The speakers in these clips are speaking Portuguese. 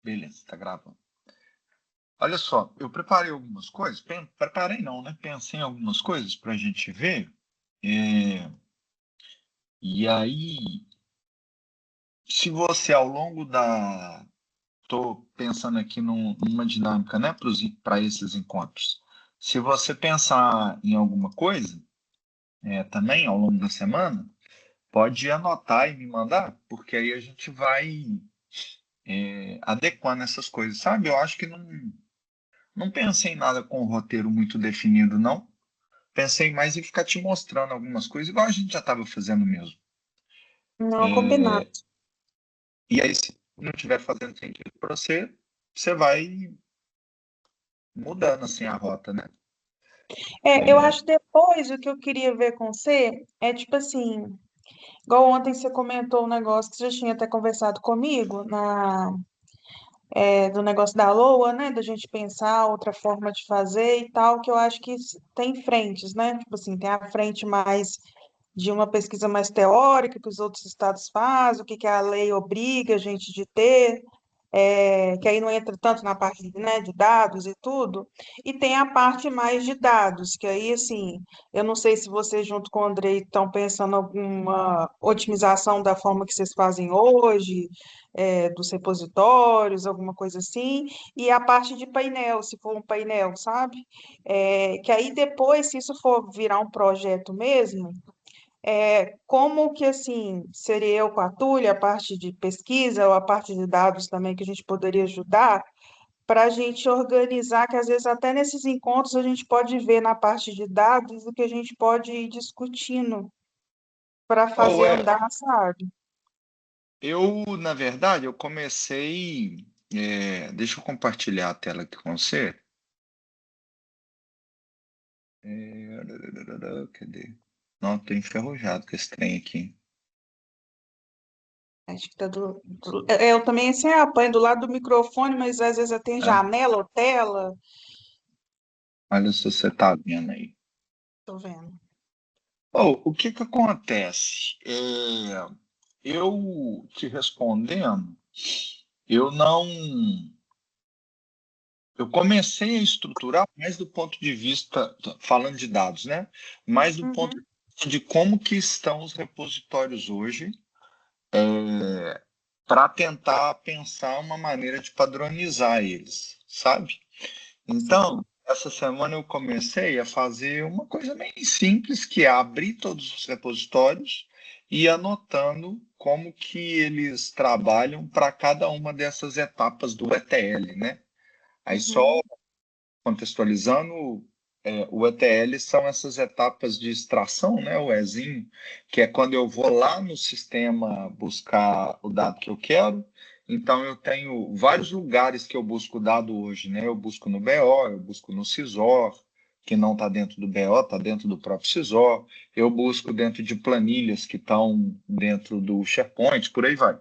Beleza, tá gravando. Olha só, eu preparei algumas coisas. Preparei não, né? Pensei em algumas coisas para a gente ver. É, E aí, se você ao longo da... Estou pensando aqui numa dinâmica, né? Para esses encontros. Se você pensar em alguma coisa, também ao longo da semana, pode anotar e me mandar, porque aí a gente vai adequando essas coisas, sabe? Eu acho que não pensei em nada com o roteiro muito definido, não. Pensei mais em ficar te mostrando algumas coisas, igual a gente já estava fazendo mesmo. Não, combinado. É, e aí, se não estiver fazendo sentido para você, você vai mudando assim a rota, né? Eu acho depois o que eu queria ver com você é tipo assim, igual ontem você comentou um negócio que você já tinha até conversado comigo do negócio da LOA, né? Da gente pensar outra forma de fazer e tal, que eu acho que tem frentes, né? Tipo assim, tem a frente mais de uma pesquisa mais teórica que os outros estados fazem, o que que a lei obriga a gente de ter, que aí não entra tanto na parte, né, de dados e tudo, e tem a parte mais de dados, que aí, assim, eu não sei se você, junto com o Andrei, estão pensando em alguma otimização da forma que vocês fazem hoje, dos repositórios, alguma coisa assim, e a parte de painel, se for um painel, sabe? Que aí depois, se isso for virar um projeto mesmo, como que assim seria eu com a Túlia, a parte de pesquisa ou a parte de dados também que a gente poderia ajudar para a gente organizar, que às vezes até nesses encontros a gente pode ver na parte de dados o que a gente pode ir discutindo para Ou fazer andar, sabe? na verdade, eu comecei. Deixa eu compartilhar a tela aqui com você. Cadê? Não, tô enferrujado com esse trem aqui. Acho que tá eu também assim, apanho do lado do microfone, mas às vezes tem É, janela ou tela. olha se você tá vendo aí. Tô vendo. O que que acontece? Eu te respondendo, eu não. Eu comecei a estruturar mais do ponto de vista, falando de dados, né? Mais do ponto Uhum. de vista de como que estão os repositórios hoje, para tentar pensar uma maneira de padronizar eles, sabe? Sim. Então, essa semana eu comecei a fazer uma coisa bem simples, que é abrir todos os repositórios e ir anotando como que eles trabalham para cada uma dessas etapas do ETL, né? Aí só Uhum. contextualizando, o ETL são essas etapas de extração, né? O Ezinho, que é quando eu vou lá no sistema buscar o dado que eu quero. Então, eu tenho vários lugares que eu busco o dado hoje, né? Eu busco no BO, eu busco no Cisor, que não está dentro do BO, está dentro do próprio Cisor. Eu busco dentro de planilhas que estão dentro do SharePoint, por aí vai.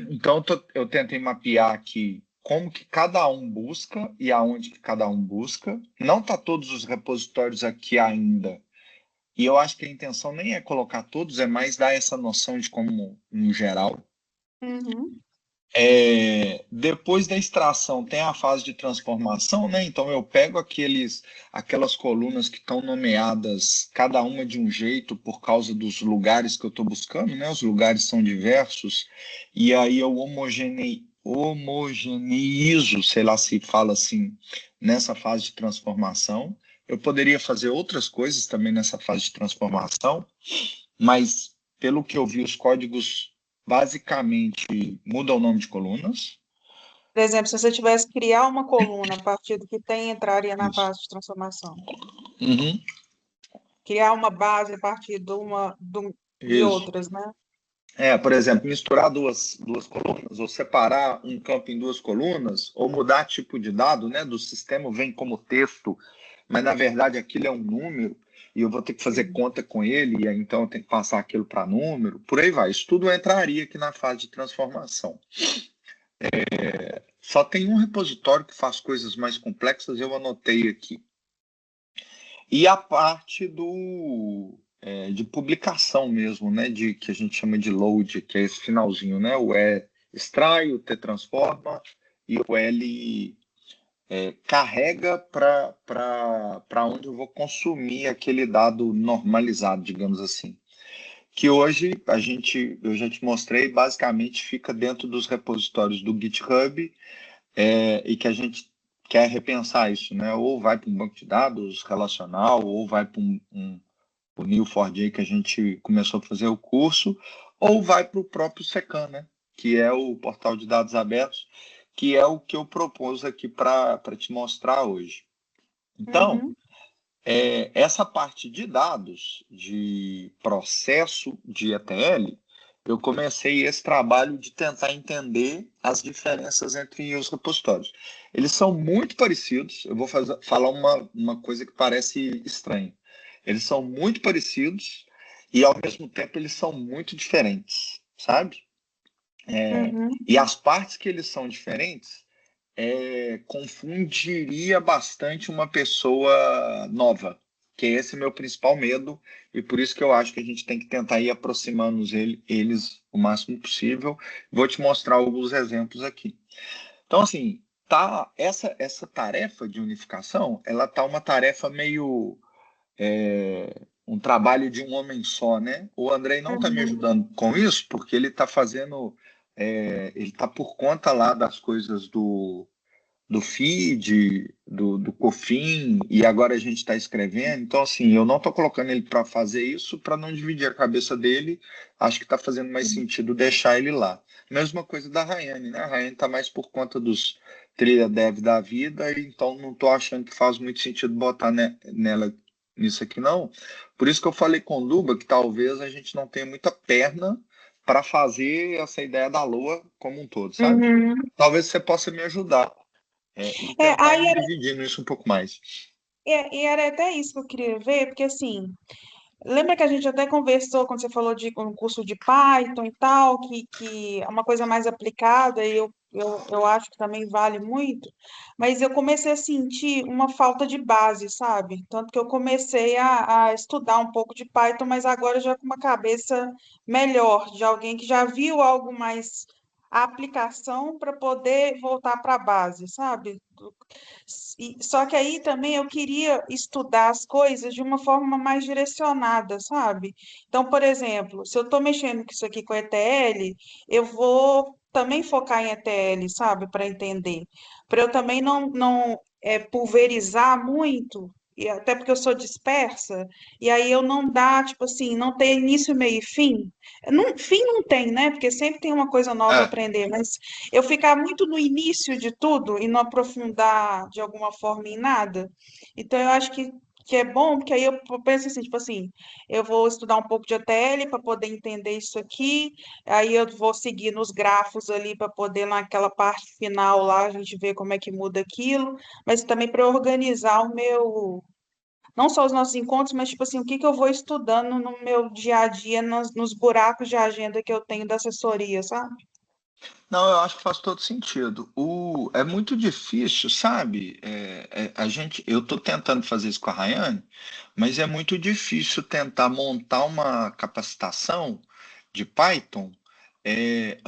Então, eu tentei mapear aqui como que cada um busca e aonde que cada um busca. Não está todos os repositórios aqui ainda. E eu acho que a intenção nem é colocar todos, é mais dar essa noção de como, em geral. Uhum. Depois da extração tem a fase de transformação, né? Então eu pego aquelas colunas que estão nomeadas cada uma de um jeito por causa dos lugares que eu estou buscando, né? Os lugares são diversos e aí eu homogeneizo, sei lá se fala assim, nessa fase de transformação. Eu poderia fazer outras coisas também nessa fase de transformação, mas pelo que eu vi, os códigos basicamente mudam o nome de colunas. Por exemplo, se você tivesse que criar uma coluna a partir do que tem, entraria na Isso. fase de transformação. Uhum. Criar uma base a partir de Isso. outras, né? Por exemplo, misturar duas colunas, ou separar um campo em duas colunas, ou mudar tipo de dado, né? Do sistema vem como texto, mas na verdade aquilo é um número, e eu vou ter que fazer Sim. conta com ele, e aí então eu tenho que passar aquilo para número, por aí vai. Isso tudo entraria aqui na fase de transformação. Só tem um repositório que faz coisas mais complexas, eu anotei aqui. E a parte de publicação mesmo, né? Que a gente chama de load, que é esse finalzinho, né? O extrai, o T transforma e o L carrega para onde eu vou consumir aquele dado normalizado, digamos assim. Que hoje eu já te mostrei, basicamente fica dentro dos repositórios do GitHub, e que a gente quer repensar isso, né? Ou vai para um banco de dados relacional, ou vai para o Neo4j que a gente começou a fazer o curso, ou vai para o próprio SECAM, né? Que é o portal de dados abertos, que é o que eu propus aqui para te mostrar hoje. Então, Uhum, essa parte de dados, de processo de ETL, eu comecei esse trabalho de tentar entender as diferenças entre os repositórios. Eles são muito parecidos, eu vou falar uma coisa que parece estranha. Eles são muito parecidos e, ao mesmo tempo, eles são muito diferentes, sabe? uhum, E as partes que eles são diferentes confundiria bastante uma pessoa nova, que é esse meu principal medo, e por isso que eu acho que a gente tem que tentar ir aproximando eles o máximo possível. Vou te mostrar alguns exemplos aqui. Então, assim, essa tarefa de unificação, ela tá uma tarefa meio um trabalho de um homem só, né? O Andrei não está me uhum, ajudando com isso, porque ele está fazendo, ele está por conta lá das coisas do feed, do Cofin, e agora a gente está escrevendo. Então, assim, eu não estou colocando ele para fazer isso para não dividir a cabeça dele. Acho que está fazendo mais sentido deixar ele lá. Mesma coisa da Rayane, né? A Rayane está mais por conta dos trilha dev da vida, então não estou achando que faz muito sentido botar nela nisso aqui, não. Por isso que eu falei com o Luba que talvez a gente não tenha muita perna para fazer essa ideia da Lua como um todo, sabe? uhum. Talvez você possa me ajudar e tentar Aí ir dividindo isso um pouco mais. e era até isso que eu queria ver, porque assim, lembra que a gente até conversou quando você falou de um curso de Python e tal, que é uma coisa mais aplicada e eu acho que também vale muito, mas eu comecei a sentir uma falta de base, sabe? Tanto que eu comecei a estudar um pouco de Python, mas agora já com uma cabeça melhor, de alguém que já viu algo mais a aplicação para poder voltar para a base, sabe? Só que aí também eu queria estudar as coisas de uma forma mais direcionada, sabe? Então, por exemplo, se eu estou mexendo com isso aqui com ETL, eu vou também focar em ETL, sabe? Para entender. Para eu também não pulverizar muito, e até porque eu sou dispersa, e aí eu não dá, tipo assim, não ter início, meio e fim. Fim não tem, né? Porque sempre tem uma coisa nova a É, aprender, mas eu ficar muito no início de tudo e não aprofundar de alguma forma em nada. Então, eu acho que é bom, porque aí eu penso assim, tipo assim, eu vou estudar um pouco de ETL para poder entender isso aqui, aí eu vou seguir nos grafos ali para poder, naquela parte final lá, a gente ver como é que muda aquilo, mas também para organizar o meu. Não só os nossos encontros, mas tipo assim, o que que eu vou estudando no meu dia a dia, nos buracos de agenda que eu tenho da assessoria, sabe? não, eu acho que faz todo sentido. É muito difícil, sabe? Eu estou tentando fazer isso com a Rayane, mas é muito difícil tentar montar uma capacitação de Python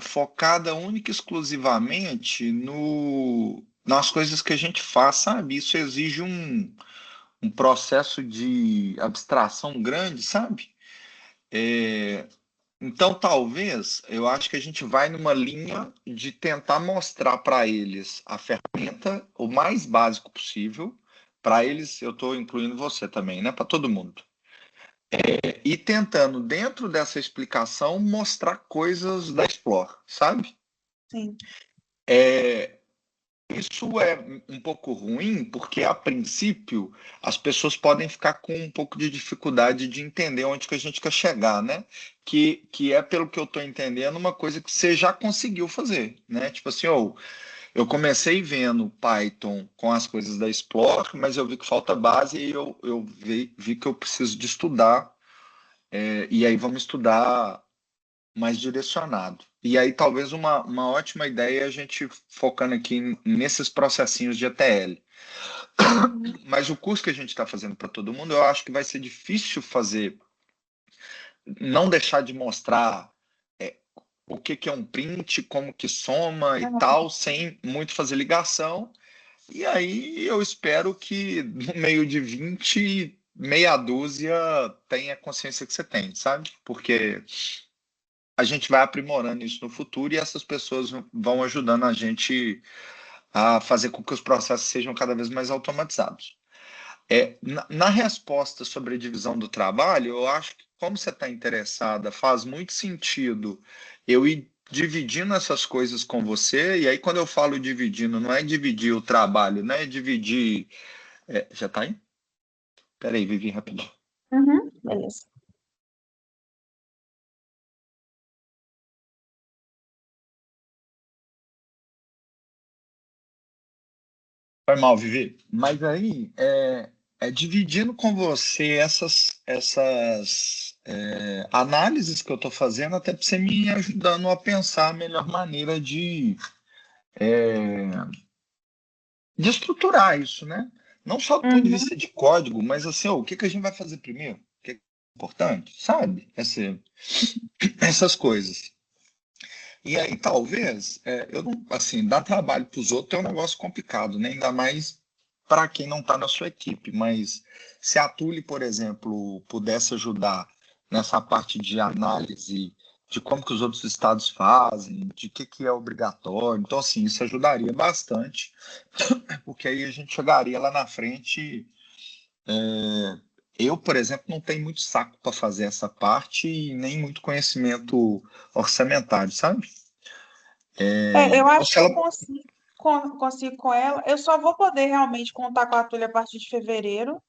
focada única e exclusivamente nas coisas que a gente faz, sabe? Isso exige um processo de abstração grande, sabe? Então, talvez, eu acho que a gente vai numa linha de tentar mostrar para eles a ferramenta o mais básico possível. Para eles, eu estou incluindo você também, né? Para todo mundo. E tentando, dentro dessa explicação, mostrar coisas da Explore, sabe? Sim. Isso é um pouco ruim, porque a princípio as pessoas podem ficar com um pouco de dificuldade de entender onde que a gente quer chegar, né? Que é, pelo que eu estou entendendo, uma coisa que você já conseguiu fazer, né? Tipo assim, eu comecei vendo Python com as coisas da Explore, mas eu vi que falta base e eu vi que eu preciso de estudar, e aí vamos estudar mais direcionado. E aí, talvez uma ótima ideia é a gente focando aqui nesses processinhos de ETL. Uhum. Mas o curso que a gente está fazendo para todo mundo, eu acho que vai ser difícil fazer, não deixar de mostrar o que que é um print, como que soma e tal, sem muito fazer ligação. E aí eu espero que no meio de 20, meia dúzia tenha a consciência que você tem, sabe? Porque a gente vai aprimorando isso no futuro e essas pessoas vão ajudando a gente a fazer com que os processos sejam cada vez mais automatizados. Na resposta sobre a divisão do trabalho, eu acho que, como você está interessada, faz muito sentido eu ir dividindo essas coisas com você, e aí quando eu falo dividindo, não é dividir o trabalho, né? É dividir. Já está aí? Peraí, Vivi, rapidinho. Uhum, beleza. Foi mal, Vivi. Mas aí é dividindo com você essas análises que eu estou fazendo, até para você me ajudando a pensar a melhor maneira de estruturar isso, né? Não só do ponto de Uhum. vista de código, mas assim, ó, o que que a gente vai fazer primeiro? O que é importante, sabe? Essas coisas. E aí, talvez, eu não, assim, dar trabalho para os outros é um negócio complicado, né? Ainda mais para quem não está na sua equipe. Mas se a Tule, por exemplo, pudesse ajudar nessa parte de análise de como que os outros estados fazem, de que é obrigatório, então, assim, isso ajudaria bastante, porque aí a gente chegaria lá na frente. Eu, por exemplo, não tenho muito saco para fazer essa parte e nem muito conhecimento orçamentário, sabe? Eu Então, acho se que eu ela consigo com ela. Eu só vou poder realmente contar com a Túlia a partir de fevereiro,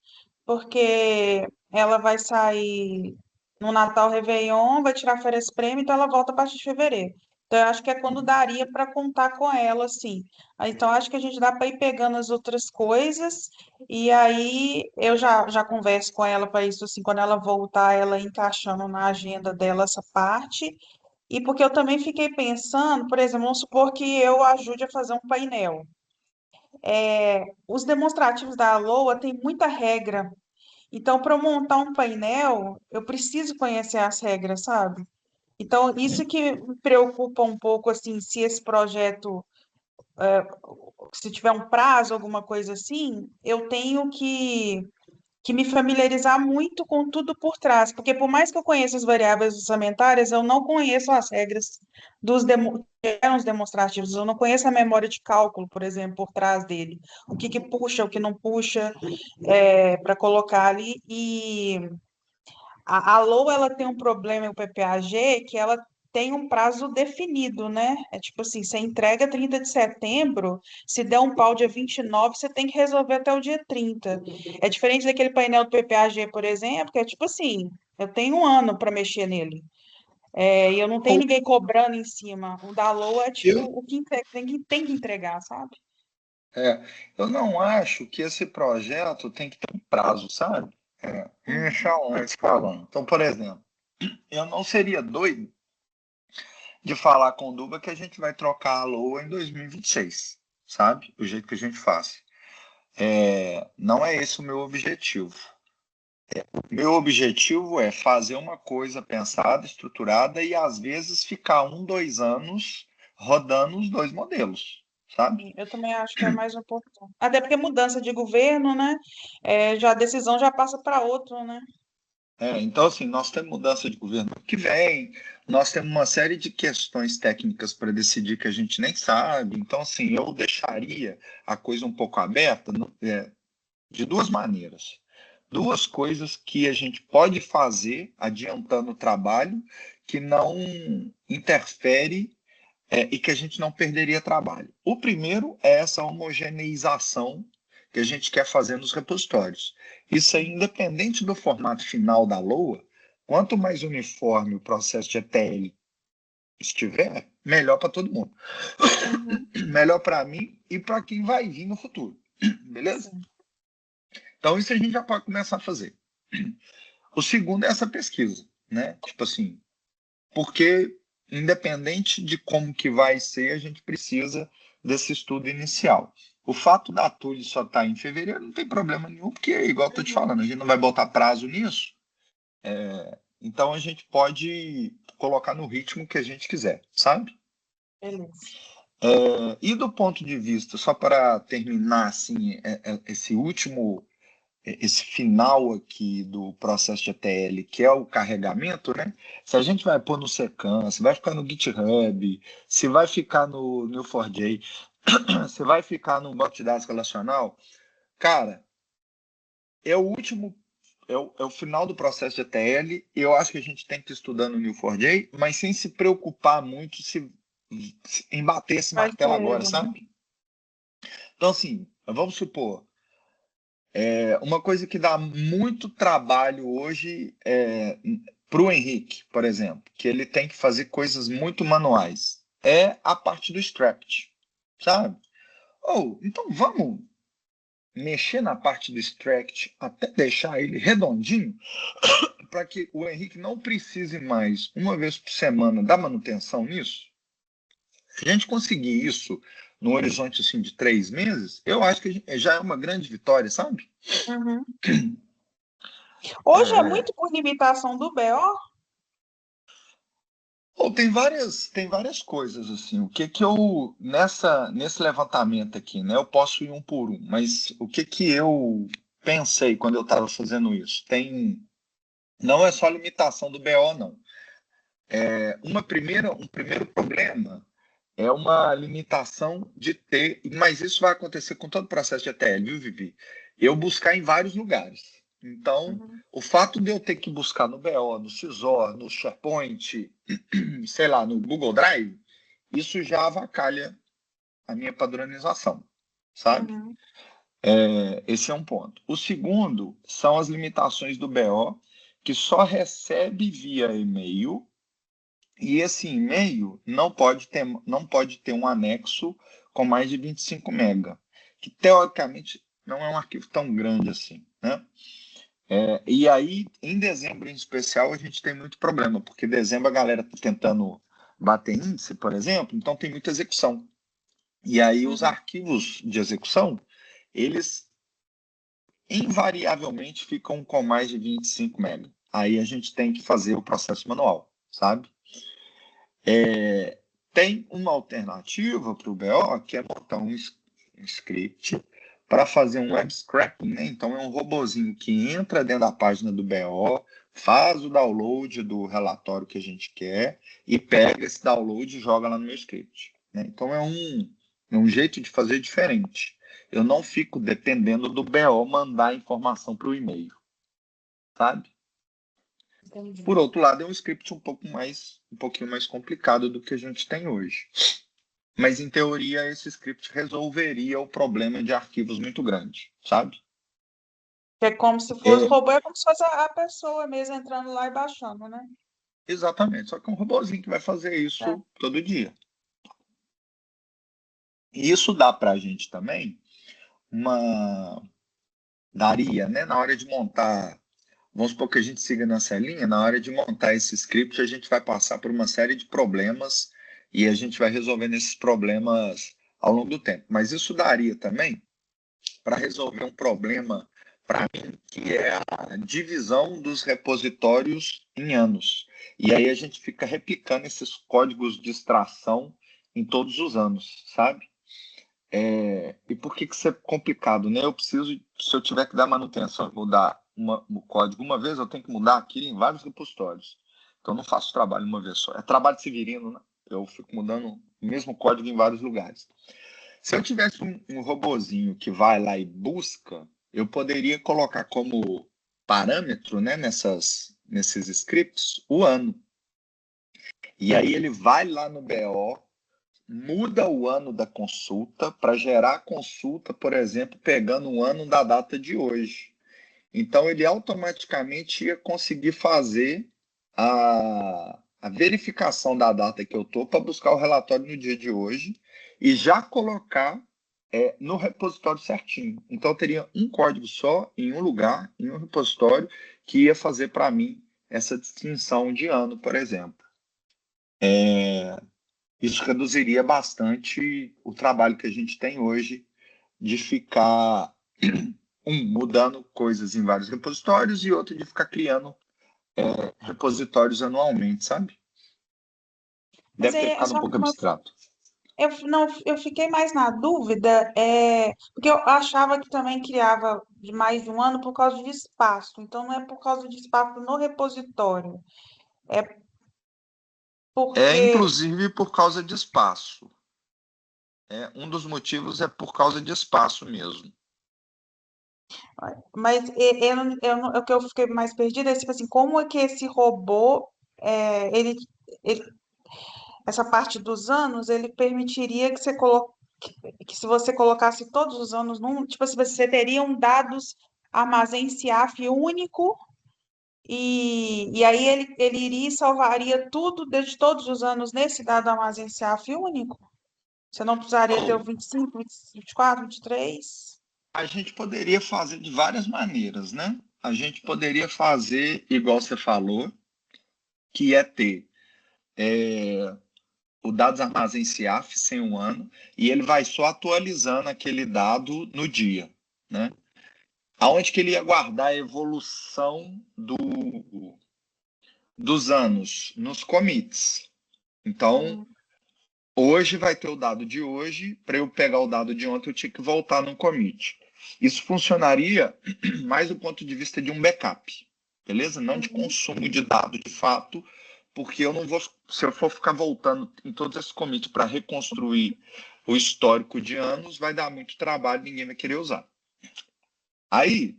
porque ela vai sair no Natal Réveillon, vai tirar férias prêmio, então ela volta a partir de fevereiro. Então, eu acho que é quando daria para contar com ela, assim. Então, acho que a gente dá para ir pegando as outras coisas, e aí eu já converso com ela para isso, assim, quando ela voltar, ela encaixando na agenda dela essa parte. E porque eu também fiquei pensando, por exemplo, vamos supor que eu ajude a fazer um painel. Os demonstrativos da Aloha têm muita regra. Então, para eu montar um painel, eu preciso conhecer as regras, sabe? Então, isso que me preocupa um pouco, assim, se esse projeto, se tiver um prazo, alguma coisa assim, eu tenho que me familiarizar muito com tudo por trás, porque por mais que eu conheça as variáveis orçamentárias, eu não conheço as regras que eram os demonstrativos, eu não conheço a memória de cálculo, por exemplo, por trás dele, o que que puxa, o que não puxa, para colocar ali, e a Alô, ela tem um problema em o PPAG que ela tem um prazo definido, né? É tipo assim, você entrega 30 de setembro, se der um pau dia 29, você tem que resolver até o dia 30. É diferente daquele painel do PPAG, por exemplo, que é tipo assim, eu tenho um ano para mexer nele. E eu não tenho Ou ninguém cobrando em cima. O da Alô é tipo eu, o que tem que entregar, sabe? é, eu não acho que esse projeto tem que ter um prazo, sabe? Inicialmente falando. Então, por exemplo, eu não seria doido de falar com o Duba que a gente vai trocar a LOA em 2026, sabe? O jeito que a gente faz. Não é esse o meu objetivo. Meu objetivo é fazer uma coisa pensada, estruturada e às vezes ficar 1, 2 anos rodando os dois modelos, sabe? Eu também acho que é mais oportuno. Até porque mudança de governo, né? Já a decisão já passa para outro, né? Então, assim, nós temos mudança de governo que vem, nós temos uma série de questões técnicas para decidir que a gente nem sabe. Então, assim, eu deixaria a coisa um pouco aberta, de duas maneiras. Duas coisas que a gente pode fazer adiantando o trabalho, que não interfere, e que a gente não perderia trabalho. O primeiro é essa homogeneização que a gente quer fazer nos repositórios. Isso é independente do formato final da LOA, quanto mais uniforme o processo de ETL estiver, melhor para todo mundo. Uhum, Melhor para mim e para quem vai vir no futuro. Beleza? sim. Então, isso a gente já pode começar a fazer. O segundo é essa pesquisa, né? Tipo assim, porque independente de como que vai ser, a gente precisa desse estudo inicial. O fato da Tule só estar em fevereiro não tem problema nenhum, porque, igual eu estou te Uhum. falando, a gente não vai botar prazo nisso. Então, a gente pode colocar no ritmo que a gente quiser, sabe? Beleza. E do ponto de vista, só para terminar assim, esse final aqui do processo de ETL, que é o carregamento, né? Se a gente vai pôr no Secan, se vai ficar no GitHub, se vai ficar no Neo4j, se vai ficar no banco de dados relacional, cara, é o último, é o final do processo de ETL. Eu acho que a gente tem que estudar no Neo4j, mas sem se preocupar muito em bater esse Vai martelo ter agora, erro, né? sabe? Então, assim, vamos supor, uma coisa que dá muito trabalho hoje para o Henrique, por exemplo, que ele tem que fazer coisas muito manuais, é a parte do Stract, sabe? Então vamos mexer na parte do Stract até deixar ele redondinho, para que o Henrique não precise mais, uma vez por semana, dar manutenção nisso. Se a gente conseguir isso no horizonte assim, de 3 meses, eu acho que já é uma grande vitória, sabe? Uhum. Hoje é muito por limitação do BO? Tem várias coisas assim. O que eu nesse levantamento aqui, né? Eu posso ir um por um, mas o que eu pensei quando eu estava fazendo isso? Não é só limitação do BO, não. Um primeiro problema é uma limitação de ter, mas isso vai acontecer com todo o processo de ETL, viu, Vivi? Eu buscar em vários lugares. Então, Uhum. o fato de eu ter que buscar no BO, no Sysor, no SharePoint, sei lá, no Google Drive, isso já avacalha a minha padronização, sabe? Uhum. Esse é um ponto. O segundo são as limitações do BO, que só recebe via e-mail, e esse e-mail não pode ter um anexo com mais de 25 MB, que teoricamente não é um arquivo tão grande assim, né? E aí, em dezembro em especial, a gente tem muito problema, porque em dezembro a galera está tentando bater índice, por exemplo, então tem muita execução. E aí os Uhum. arquivos de execução, eles invariavelmente ficam com mais de 25 MB. Aí a gente tem que fazer o processo manual, sabe? Tem uma alternativa para o BO, que é botar um script para fazer um web scraping, né? Então é um robozinho que entra dentro da página do BO, faz o download do relatório que a gente quer e pega esse download e joga lá no meu script, né? Então é um jeito de fazer diferente. Eu não fico dependendo do BO mandar a informação para o e-mail, sabe? Entendi. Por outro lado, é um script um pouquinho mais complicado do que a gente tem hoje. Mas, em teoria, esse script resolveria o problema de arquivos muito grande, sabe? Que é como se fosse, o É, robô é como se fosse a pessoa mesmo entrando lá e baixando, né? exatamente, só que é um robozinho que vai fazer É. isso todo dia. E isso dá para a gente também uma... Daria, né? Na hora de montar, vamos supor que a gente siga nessa linha, na hora de montar esse script, a gente vai passar por uma série de problemas e a gente vai resolvendo esses problemas ao longo do tempo. Mas isso daria também para resolver um problema para mim, que é a divisão dos repositórios em anos. E aí a gente fica replicando esses códigos de extração em todos os anos, sabe? E por que isso é complicado, né? Se eu tiver que dar manutenção, mudar o código uma vez, eu tenho que mudar aquilo em vários repositórios. Então, eu não faço trabalho uma vez só. É trabalho severino, né? Eu fico mudando o mesmo código em vários lugares. Se eu tivesse um robozinho que vai lá e busca, eu poderia colocar como parâmetro, né, nesses scripts o ano. E aí ele vai lá no BO, muda o ano da consulta para gerar a consulta, por exemplo, pegando o ano da data de hoje. Então ele automaticamente ia conseguir fazer a verificação da data que eu estou para buscar o relatório no dia de hoje e já colocar no repositório certinho. Então eu teria um código só, em um lugar, em um repositório, que ia fazer para mim essa distinção de ano, por exemplo. Isso reduziria bastante o trabalho que a gente tem hoje de ficar mudando coisas em vários repositórios e outro de ficar criando repositórios anualmente, sabe? Mas Deve ter é ficado um só pouco uma. abstrato. Não, eu fiquei mais na dúvida, porque eu achava que também criava de mais de um ano por causa de espaço. Então, não é por causa de espaço no repositório, é É, porque. inclusive, por causa de espaço. Um dos motivos é por causa de espaço mesmo. Mas o que eu fiquei mais perdida é, tipo assim, como é que esse robô, ele, essa parte dos anos, ele permitiria que que se você colocasse todos os anos num, tipo assim, você teria um dados armazém SIAF único. E aí ele iria e salvaria tudo desde todos os anos nesse dado armazém SIAF único? Você não precisaria ter o Ou 25, 24, 23? a gente poderia fazer de várias maneiras, né? A gente poderia fazer, igual você falou, que é ter o dados armazém SIAF sem um ano, e ele vai só atualizando aquele dado no dia, né? Aonde que ele ia guardar a evolução dos anos? Nos commits. Então, Hum, hoje vai ter o dado de hoje, para eu pegar o dado de ontem, eu tinha que voltar no commit. Isso funcionaria mais do ponto de vista de um backup, beleza? Não de uhum, consumo de dado de fato, porque eu não vou, se eu for ficar voltando em todos esses commits para reconstruir o histórico de anos, vai dar muito trabalho, ninguém vai querer usar. Aí,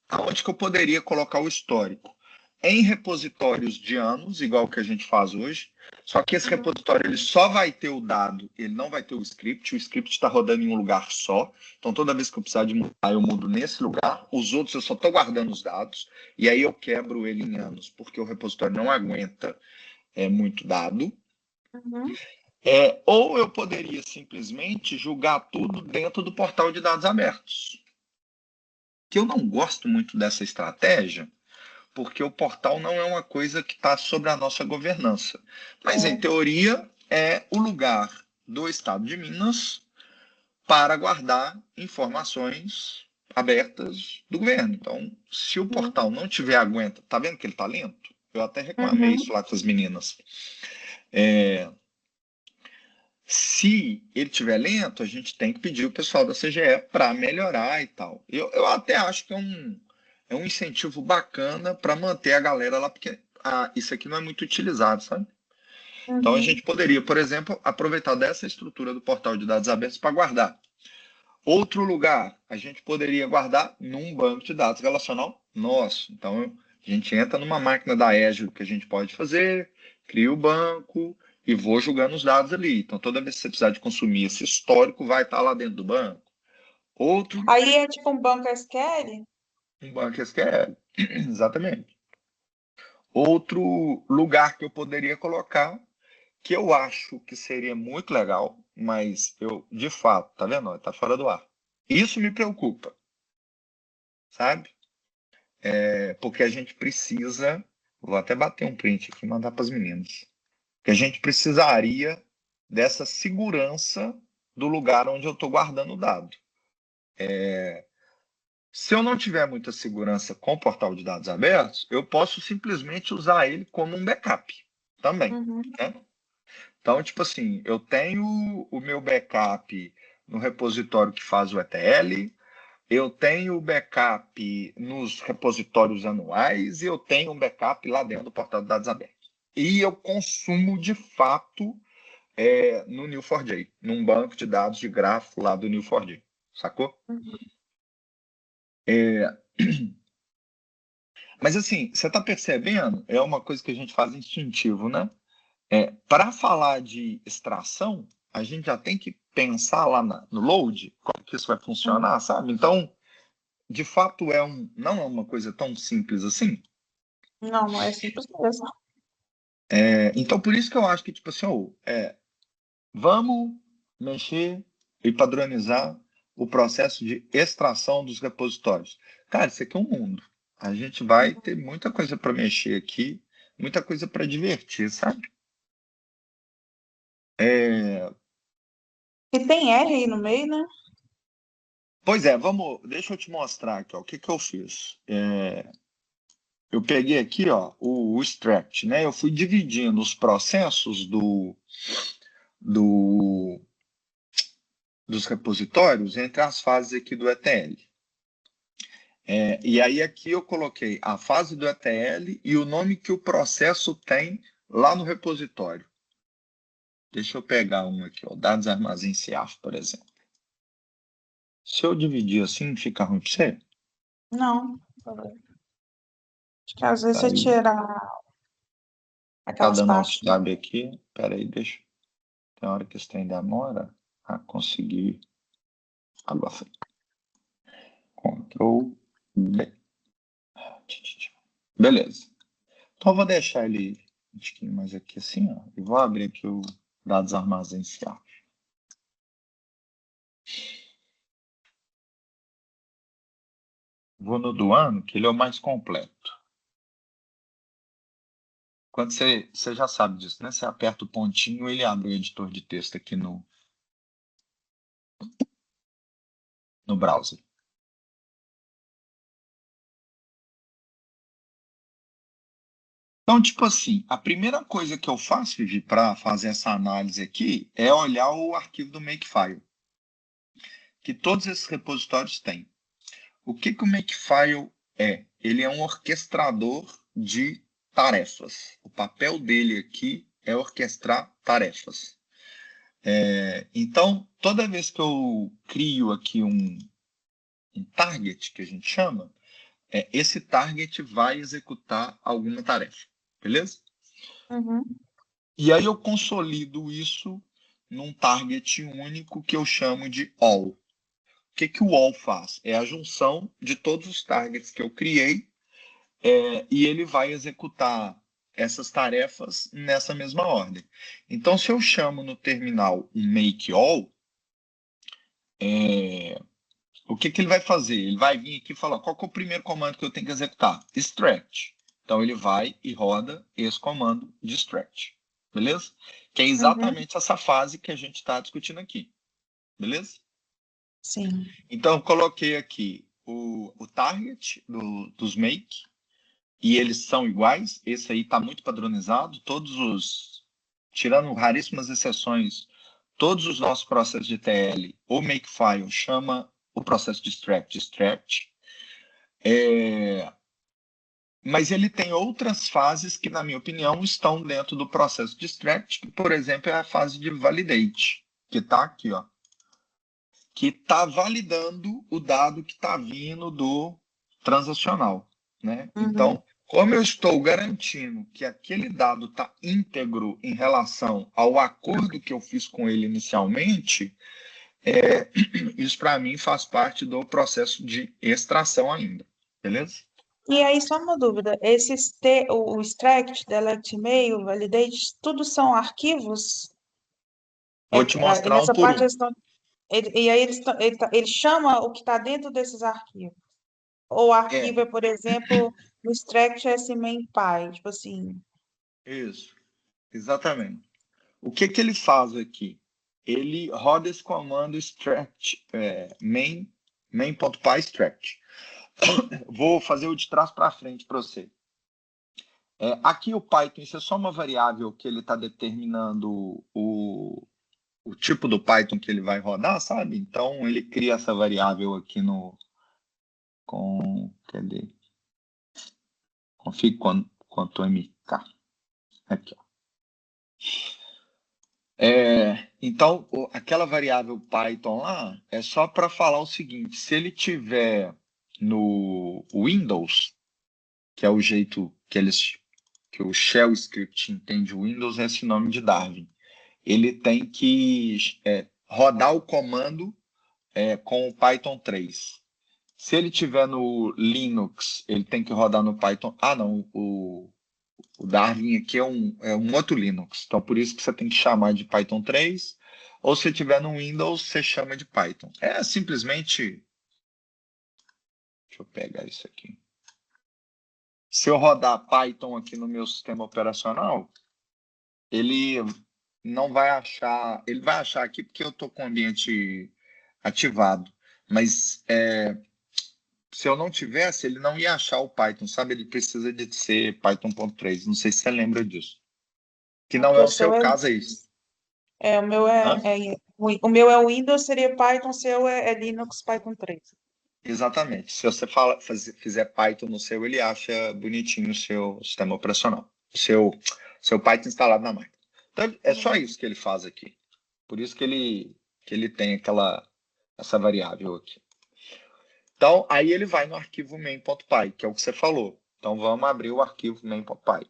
aonde que eu poderia colocar o histórico? Em repositórios de anos, igual que a gente faz hoje, só que esse uhum, repositório ele só vai ter o dado, ele não vai ter o script está rodando em um lugar só, então toda vez que eu precisar de mudar, eu mudo nesse lugar, os outros eu só estou guardando os dados, e aí eu quebro ele em anos, porque o repositório não aguenta muito dado. uhum, Ou eu poderia simplesmente julgar tudo dentro do portal de dados abertos, que eu não gosto muito dessa estratégia, porque o portal não é uma coisa que está sobre a nossa governança. Mas, em é, teoria, é o lugar do Estado de Minas para guardar informações abertas do governo. Então, se o portal uhum, não tiver aguenta, tá vendo que ele está lento? Eu até reclamei uhum, isso lá com as meninas. É, Se ele tiver lento, a gente tem que pedir o pessoal da CGE para melhorar e tal. Eu até acho que é um incentivo bacana para manter a galera lá, porque isso aqui não é muito utilizado, sabe? Então a gente uhum. poderia, por exemplo, aproveitar dessa estrutura do portal de dados abertos para guardar. Outro lugar, a gente poderia guardar num banco de dados relacional nosso. Então a gente entra numa máquina da Azure que a gente pode fazer, cria o banco e vou jogando os dados ali. Então toda vez que você precisar de consumir esse histórico, vai estar lá dentro do banco. Outro, Aí é tipo um banco SQL? um banco SQL. Exatamente. Outro lugar que eu poderia colocar, que eu acho que seria muito legal, mas eu, de fato, tá vendo? Está fora do ar. Isso me preocupa, sabe? Porque a gente precisa, vou até bater um print aqui e mandar para as meninas, que a gente precisaria dessa segurança do lugar onde eu estou guardando o dado. Se eu não tiver muita segurança com o portal de dados abertos, eu posso simplesmente usar ele como um backup também, Uhum. né? Então, tipo assim, eu tenho o meu backup no repositório que faz o ETL, eu tenho o backup nos repositórios anuais e eu tenho um backup lá dentro do portal de dados abertos. E eu consumo de fato no Neo4j, num banco de dados de grafo lá do Neo4j, sacou? Uhum. É, mas assim, você está percebendo? É uma coisa que a gente faz instintivo, né? Para falar de extração, a gente já tem que pensar lá no load, como que isso vai Uhum. funcionar, sabe? Então, de fato, não é uma coisa tão simples assim. Não, não é simples mesmo. Então, por isso que eu acho que, tipo assim, vamos mexer e padronizar o processo de extração dos repositórios. Cara, isso aqui é um mundo. A gente vai ter muita coisa para mexer aqui, muita coisa para divertir, sabe? É, E tem R aí no meio, né? Pois deixa eu te mostrar aqui, ó, o que que eu fiz. eu peguei aqui, ó, o extract, né? Eu fui dividindo os processos do, dos repositórios entre as fases aqui do ETL. E aí aqui eu coloquei a fase do ETL e o nome que o processo tem lá no repositório. Deixa eu pegar um aqui, ó, dados armazenciar, por exemplo. Se eu dividir assim, fica ruim para você? Não. Acho que às vezes você Aí, tira tá aquelas dando alt partes. tab aqui. Peraí, deixa. Tem hora que isso tem demora a conseguir. Agora foi. Ctrl B. Beleza. Então eu vou deixar ele um tiquinho mais aqui assim, ó. E vou abrir aqui o dados armazenciar. Vou no do ano, que ele é o mais completo. Quando você já sabe disso, né? Você aperta o pontinho, ele abre o editor de texto aqui no browser. Então, tipo assim, a primeira coisa que eu faço, Vivi, para fazer essa análise aqui é olhar o arquivo do Makefile, que todos esses repositórios têm. O que o Makefile é? Ele é um orquestrador de tarefas. O papel dele aqui é orquestrar tarefas. Então, toda vez que eu crio aqui um target, que a gente chama, esse target vai executar alguma tarefa, beleza? Uhum. E aí eu consolido isso num target único que eu chamo de all. O que o all faz? É a junção de todos os targets que eu criei e ele vai executar essas tarefas nessa mesma ordem. Então, se eu chamo no terminal um make all, o que ele vai fazer? Ele vai vir aqui e falar qual que é o primeiro comando que eu tenho que executar? Extract. Então, ele vai e roda esse comando de extract. Beleza? Que é Uhum. exatamente essa fase que a gente está discutindo aqui. Beleza? Sim. Então, eu coloquei aqui o target dos make, e eles são iguais. Esse aí está muito padronizado. Tirando raríssimas exceções, todos os nossos processos de TL, o Makefile chama o processo de extract. Mas ele tem outras fases que, na minha opinião, estão dentro do processo de extract, que, por exemplo, é a fase de validate, que está aqui, ó, que está validando o dado que está vindo do transacional, né? Uhum. Então, como eu estou garantindo que aquele dado está íntegro em relação ao acordo que eu fiz com ele inicialmente, isso para mim faz parte do processo de extração ainda, beleza? E aí, só uma dúvida, o extract, delete email, validate, tudo são arquivos? Vou te mostrar um Nessa por parte, um. e aí ele chama o que está dentro desses arquivos. Ou o arquivo É, é, por exemplo, no extract SMainPy, tipo assim. isso, exatamente. O que ele faz aqui? Ele roda esse comando extract, main.py extract. Vou fazer o de trás para frente para você. Aqui o Python, isso é só uma variável que ele está determinando o tipo do Python que ele vai rodar, sabe? Então ele cria essa variável aqui cadê? Config quanto mk. Aqui, ó. Então, aquela variável Python lá é só para falar o seguinte: se ele tiver no Windows, que é o jeito que o Shell Script entende o Windows, é esse nome de Darwin. Ele tem que rodar o comando com o Python 3. Se ele tiver no Linux, ele tem que rodar no Python. Ah, não, o Darwin aqui é um outro Linux. Então, por isso que você tem que chamar de Python 3. Ou se tiver no Windows, você chama de Python. É simplesmente. Deixa eu pegar isso aqui. Se eu rodar Python aqui no meu sistema operacional, ele não vai achar. Ele vai achar aqui porque eu estou com o ambiente ativado. Mas se eu não tivesse, ele não ia achar o Python, sabe? Ele precisa de ser Python.3. Não sei se você lembra disso. Que não Porque é o o seu seu caso, é isso. o meu Hã? o meu é Windows, seria Python, o seu é Linux Python 3. Exatamente. Se você fizer Python no seu, ele acha bonitinho o seu sistema operacional. O seu Python instalado na máquina. Então, é só Uhum. isso que ele faz aqui. Por isso que ele tem essa variável aqui. Então, aí ele vai no arquivo main.py, que é o que você falou. Então, vamos abrir o arquivo main.py,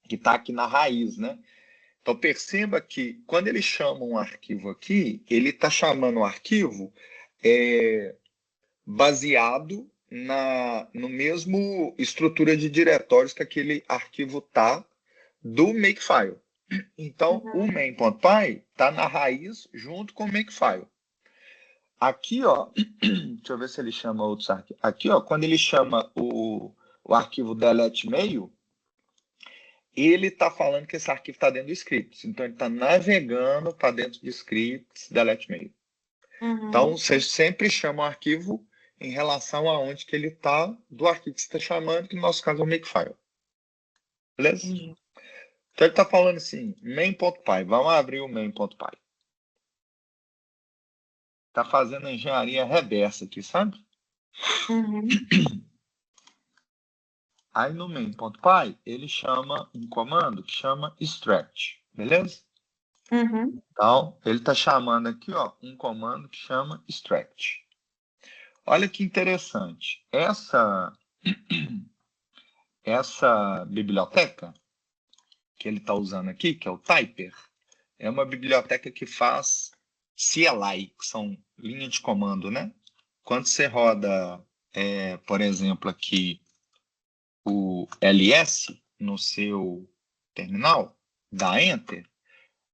que está aqui na raiz, né? Então, perceba que quando ele chama um arquivo aqui, ele está chamando o arquivo baseado no mesmo estrutura de diretórios que aquele arquivo tá do makefile. Então, o Uhum. main.py está na raiz junto com o makefile. Aqui, ó, deixa eu ver se ele chama outros arquivos. Aqui, ó, quando ele chama o arquivo delete mail, ele está falando que esse arquivo está dentro do scripts. Então, ele está navegando para dentro de scripts delete mail. Então, Uhum. você sempre chama o arquivo em relação a onde que ele está do arquivo que você está chamando, que no nosso caso é o makefile. Beleza? Entendi. Então, ele está falando assim, main.py. Vamos abrir o main.py. Está fazendo a engenharia reversa aqui, sabe? Uhum. Aí no main.py, ele chama um comando que chama extract. Beleza? Uhum. Então, ele está chamando aqui, ó, um comando que chama extract. Olha que interessante. Essa biblioteca que ele está usando aqui, que é o Typer, é uma biblioteca que faz CLI, que são linha de comando, né? Quando você roda, por exemplo, aqui o ls no seu terminal, dá Enter,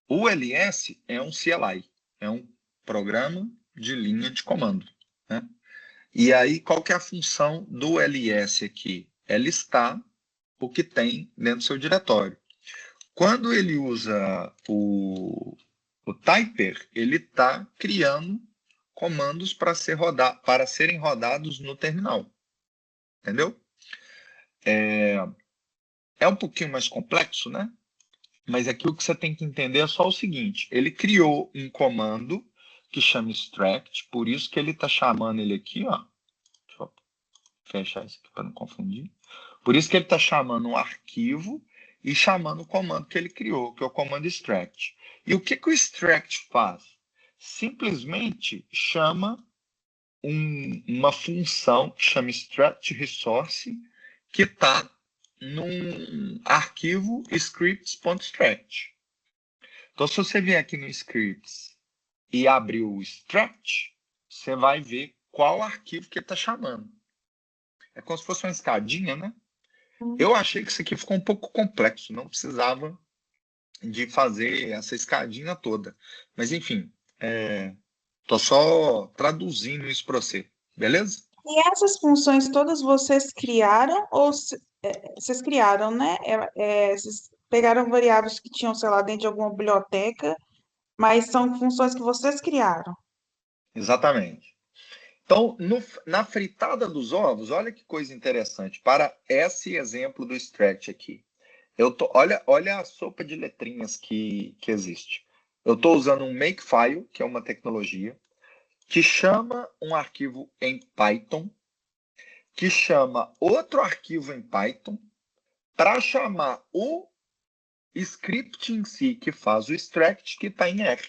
o ls é um CLI, é um programa de linha de comando, né? E aí, qual que é a função do ls aqui? É listar o que tem dentro do seu diretório. Quando ele usa o Typer, ele está criando comandos para serem rodados no terminal. Entendeu? É um pouquinho mais complexo, né? Mas aqui o que você tem que entender é só o seguinte: ele criou um comando que chama extract, por isso que ele está chamando ele aqui, ó. Deixa eu fechar isso aqui para não confundir. Por isso que ele está chamando um arquivo e chamando o comando que ele criou, que é o comando extract. E o que, que o extract faz? Simplesmente chama uma função que chama extract resource, que está num arquivo scripts.extract. Então, se você vier aqui no scripts e abrir o extract, você vai ver qual arquivo que ele está chamando. É como se fosse uma escadinha, né? Eu achei que isso aqui ficou um pouco complexo, não precisava de fazer essa escadinha toda. Mas, enfim, tô só traduzindo isso para você, beleza? E essas funções todas vocês criaram vocês criaram, né? Vocês pegaram variáveis que tinham, sei lá, dentro de alguma biblioteca, mas são funções que vocês criaram. Exatamente. Então, na fritada dos ovos, olha que coisa interessante. Para esse exemplo do stretch aqui, olha a sopa de letrinhas que existe. Eu estou usando um Makefile, que é uma tecnologia, que chama um arquivo em Python, que chama outro arquivo em Python, para chamar o script em si, que faz o extract, que está em R.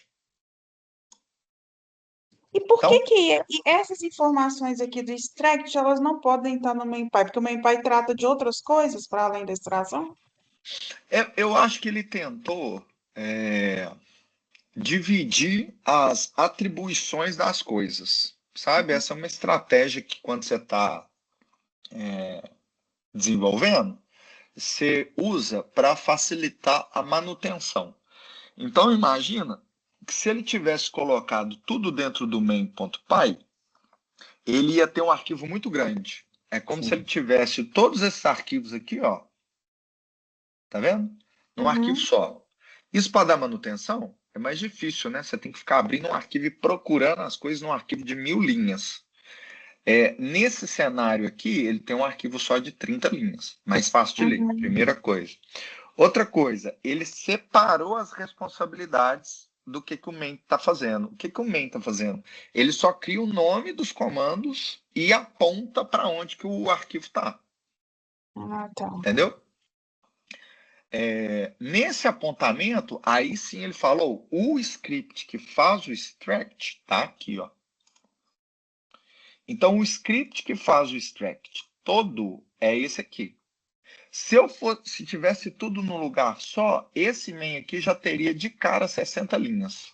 E por que Então, que essas informações aqui do extract, elas não podem estar no MemPy? Porque o MemPy trata de outras coisas para além da extração? eu acho que ele tentou dividir as atribuições das coisas, sabe? Essa é uma estratégia que, quando você está desenvolvendo, você usa para facilitar a manutenção. Então, imagina que se ele tivesse colocado tudo dentro do main.py, ele ia ter um arquivo muito grande. É como se ele tivesse todos esses arquivos aqui, ó, tá vendo? Num arquivo Uhum. só. Isso para dar manutenção é mais difícil, né? Você tem que ficar abrindo um arquivo e procurando as coisas num arquivo de 1000 linhas. Nesse cenário aqui, ele tem um arquivo só de 30 linhas. Mais fácil de ler, Uhum. primeira coisa. Outra coisa, ele separou as responsabilidades do que o main está fazendo. O que o main está fazendo? Ele só cria o nome dos comandos e aponta para onde que o arquivo está. Ah, tá. Entendeu? Nesse apontamento, aí sim ele falou, o script que faz o extract está aqui, ó. Então, o script que faz o extract todo é esse aqui. Se tivesse tudo num lugar só, esse main aqui já teria de cara 60 linhas.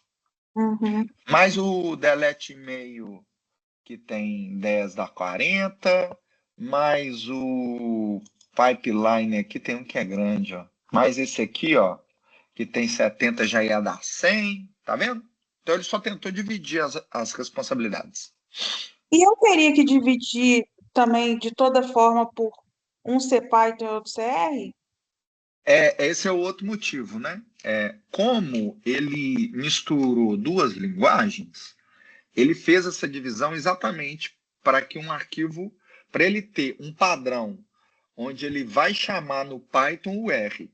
Uhum. Mais o delete e-mail, que tem 10 dá 40, mais o pipeline aqui tem um que é grande, ó. Mais esse aqui, ó, que tem 70 já ia dar 100, tá vendo? Então ele só tentou dividir as responsabilidades. E eu teria que dividir também de toda forma por um ser Python e outro ser R? Esse é o outro motivo, né? Como ele misturou duas linguagens, ele fez essa divisão exatamente para que um arquivo, para ele ter um padrão onde ele vai chamar no Python o R.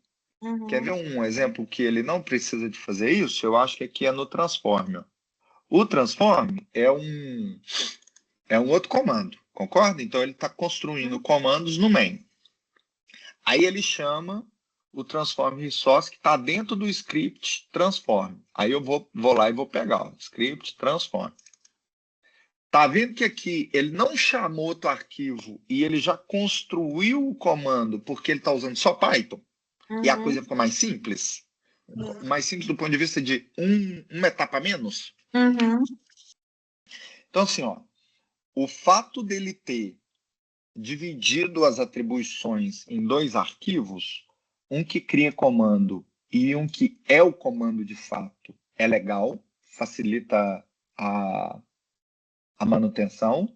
Quer ver Uhum. um exemplo que ele não precisa de fazer isso? Eu acho que aqui é no transform. Ó. O transform é um outro comando, concorda? Então ele está construindo comandos no main. Aí ele chama o transform resource que está dentro do script transform. Aí eu vou lá e vou pegar o script transform. Tá vendo que aqui ele não chamou outro arquivo e ele já construiu o comando porque ele está usando só Python e a Uhum. coisa ficou mais simples? Mais simples do ponto de vista de uma etapa a menos? Uhum. Então, assim, ó, o fato dele ter dividido as atribuições em dois arquivos, um que cria comando e um que é o comando de fato, é legal, facilita a manutenção.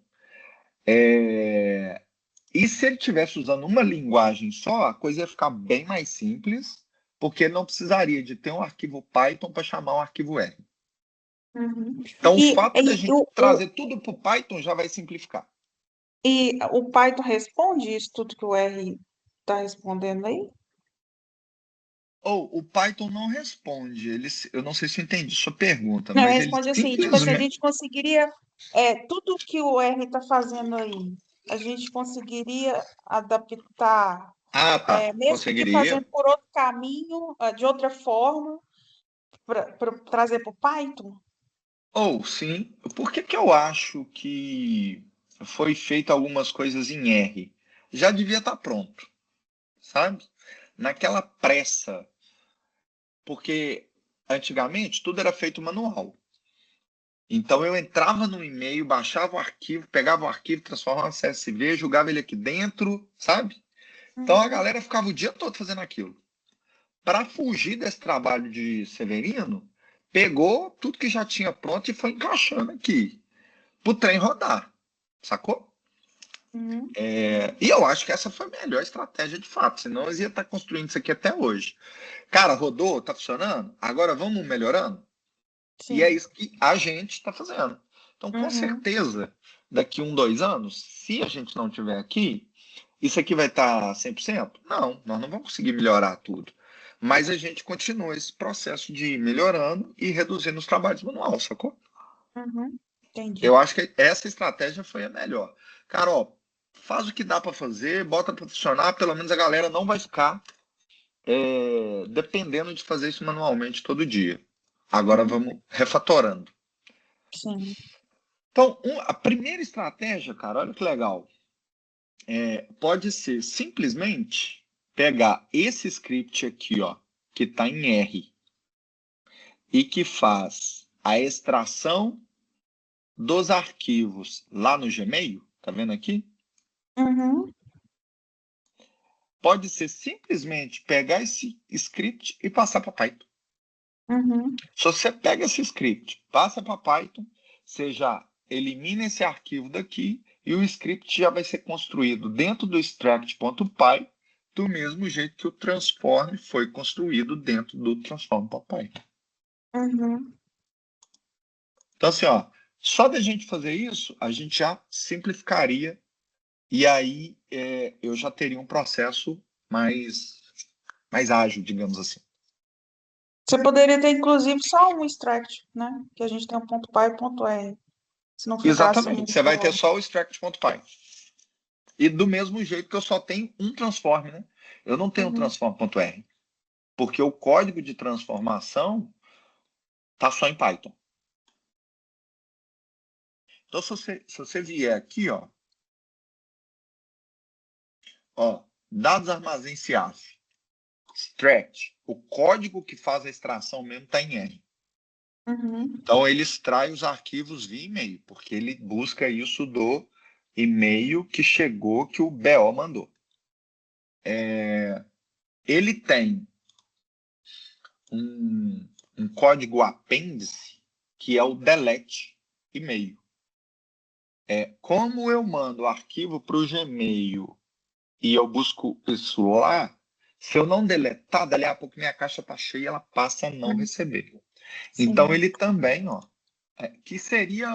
E se ele tivesse usando uma linguagem só, a coisa ia ficar bem mais simples, porque ele não precisaria de ter um arquivo Python para chamar um arquivo R. Uhum. Então, o E, fato da e, gente trazer tudo para o Python já vai simplificar. o Python responde isso tudo que o R está respondendo aí? Ou o Python não responde. Eu não sei se eu entendi sua pergunta, Não, mas ele responde assim, tipo assim, a simplesmente. gente conseguiria, tudo que o R está fazendo aí, a gente conseguiria adaptar, Ah, tá. mesmo que Conseguiria. fazendo por outro caminho, de outra forma, para trazer para o Python? Ou sim. Por que eu acho que foi feito algumas coisas em R? Já devia estar pronto, sabe? Naquela pressa. Porque antigamente tudo era feito manual. Então eu entrava no e-mail, baixava o arquivo, pegava o arquivo, transformava em CSV, jogava ele aqui dentro, sabe? Então a Uhum. galera ficava o dia todo fazendo aquilo. Para fugir desse trabalho de Severino, pegou tudo que já tinha pronto e foi encaixando aqui, pro trem rodar, sacou? Uhum. E eu acho que essa foi a melhor estratégia de fato, senão eles iam estar construindo isso aqui até hoje. Cara, rodou, tá funcionando? Agora vamos melhorando? E é Sim. isso que a gente está fazendo. Então, com Uhum. certeza, daqui 2 anos, se a gente não tiver aqui, isso aqui vai estar 100%? Não, nós não vamos conseguir melhorar tudo. Mas a gente continua esse processo de ir melhorando e reduzindo os trabalhos manuais, sacou? Uhum. Entendi. Eu acho que essa estratégia foi a melhor. Carol, faz o que dá para fazer, bota para funcionar, pelo menos a galera não vai ficar dependendo de fazer isso manualmente todo dia. Agora Uhum. vamos refatorando. Sim. Então, a primeira estratégia, cara, olha que legal. Pode ser simplesmente pegar esse script aqui, ó, que está em R, e que faz a extração dos arquivos lá no Gmail, tá vendo aqui? Uhum. Pode ser simplesmente pegar esse script e passar para Python. Uhum. Se você pega esse script, passa para Python, você já elimina esse arquivo daqui e o script já vai ser construído dentro do extract.py do mesmo jeito que o transform foi construído dentro do transform.py. Uhum. Então, assim, ó, Só da gente fazer isso, a gente já simplificaria e aí eu já teria um processo mais ágil, digamos assim. Você poderia ter, inclusive, só um extract, né? Que a gente tem um ponto .py e ponto .r. Se não ficasse Exatamente. Você vai ter muito... só o extract.py. E do mesmo jeito que eu só tenho um transform, né? Eu não tenho um Uhum. transform.r, porque o código de transformação está só em Python. Então, se você vier aqui, dados armazém CIAF, extract, o código que faz a extração mesmo está em R. Uhum. Então, ele extrai os arquivos via e-mail, porque ele busca isso do e-mail que chegou, que o BO mandou. Ele tem um código apêndice, que é o delete e-mail. Como eu mando o arquivo para o Gmail e eu busco isso lá, se eu não deletar, dali a pouco minha caixa está cheia, ela passa a não Uhum. receber. Então, Sim. ele também, que seria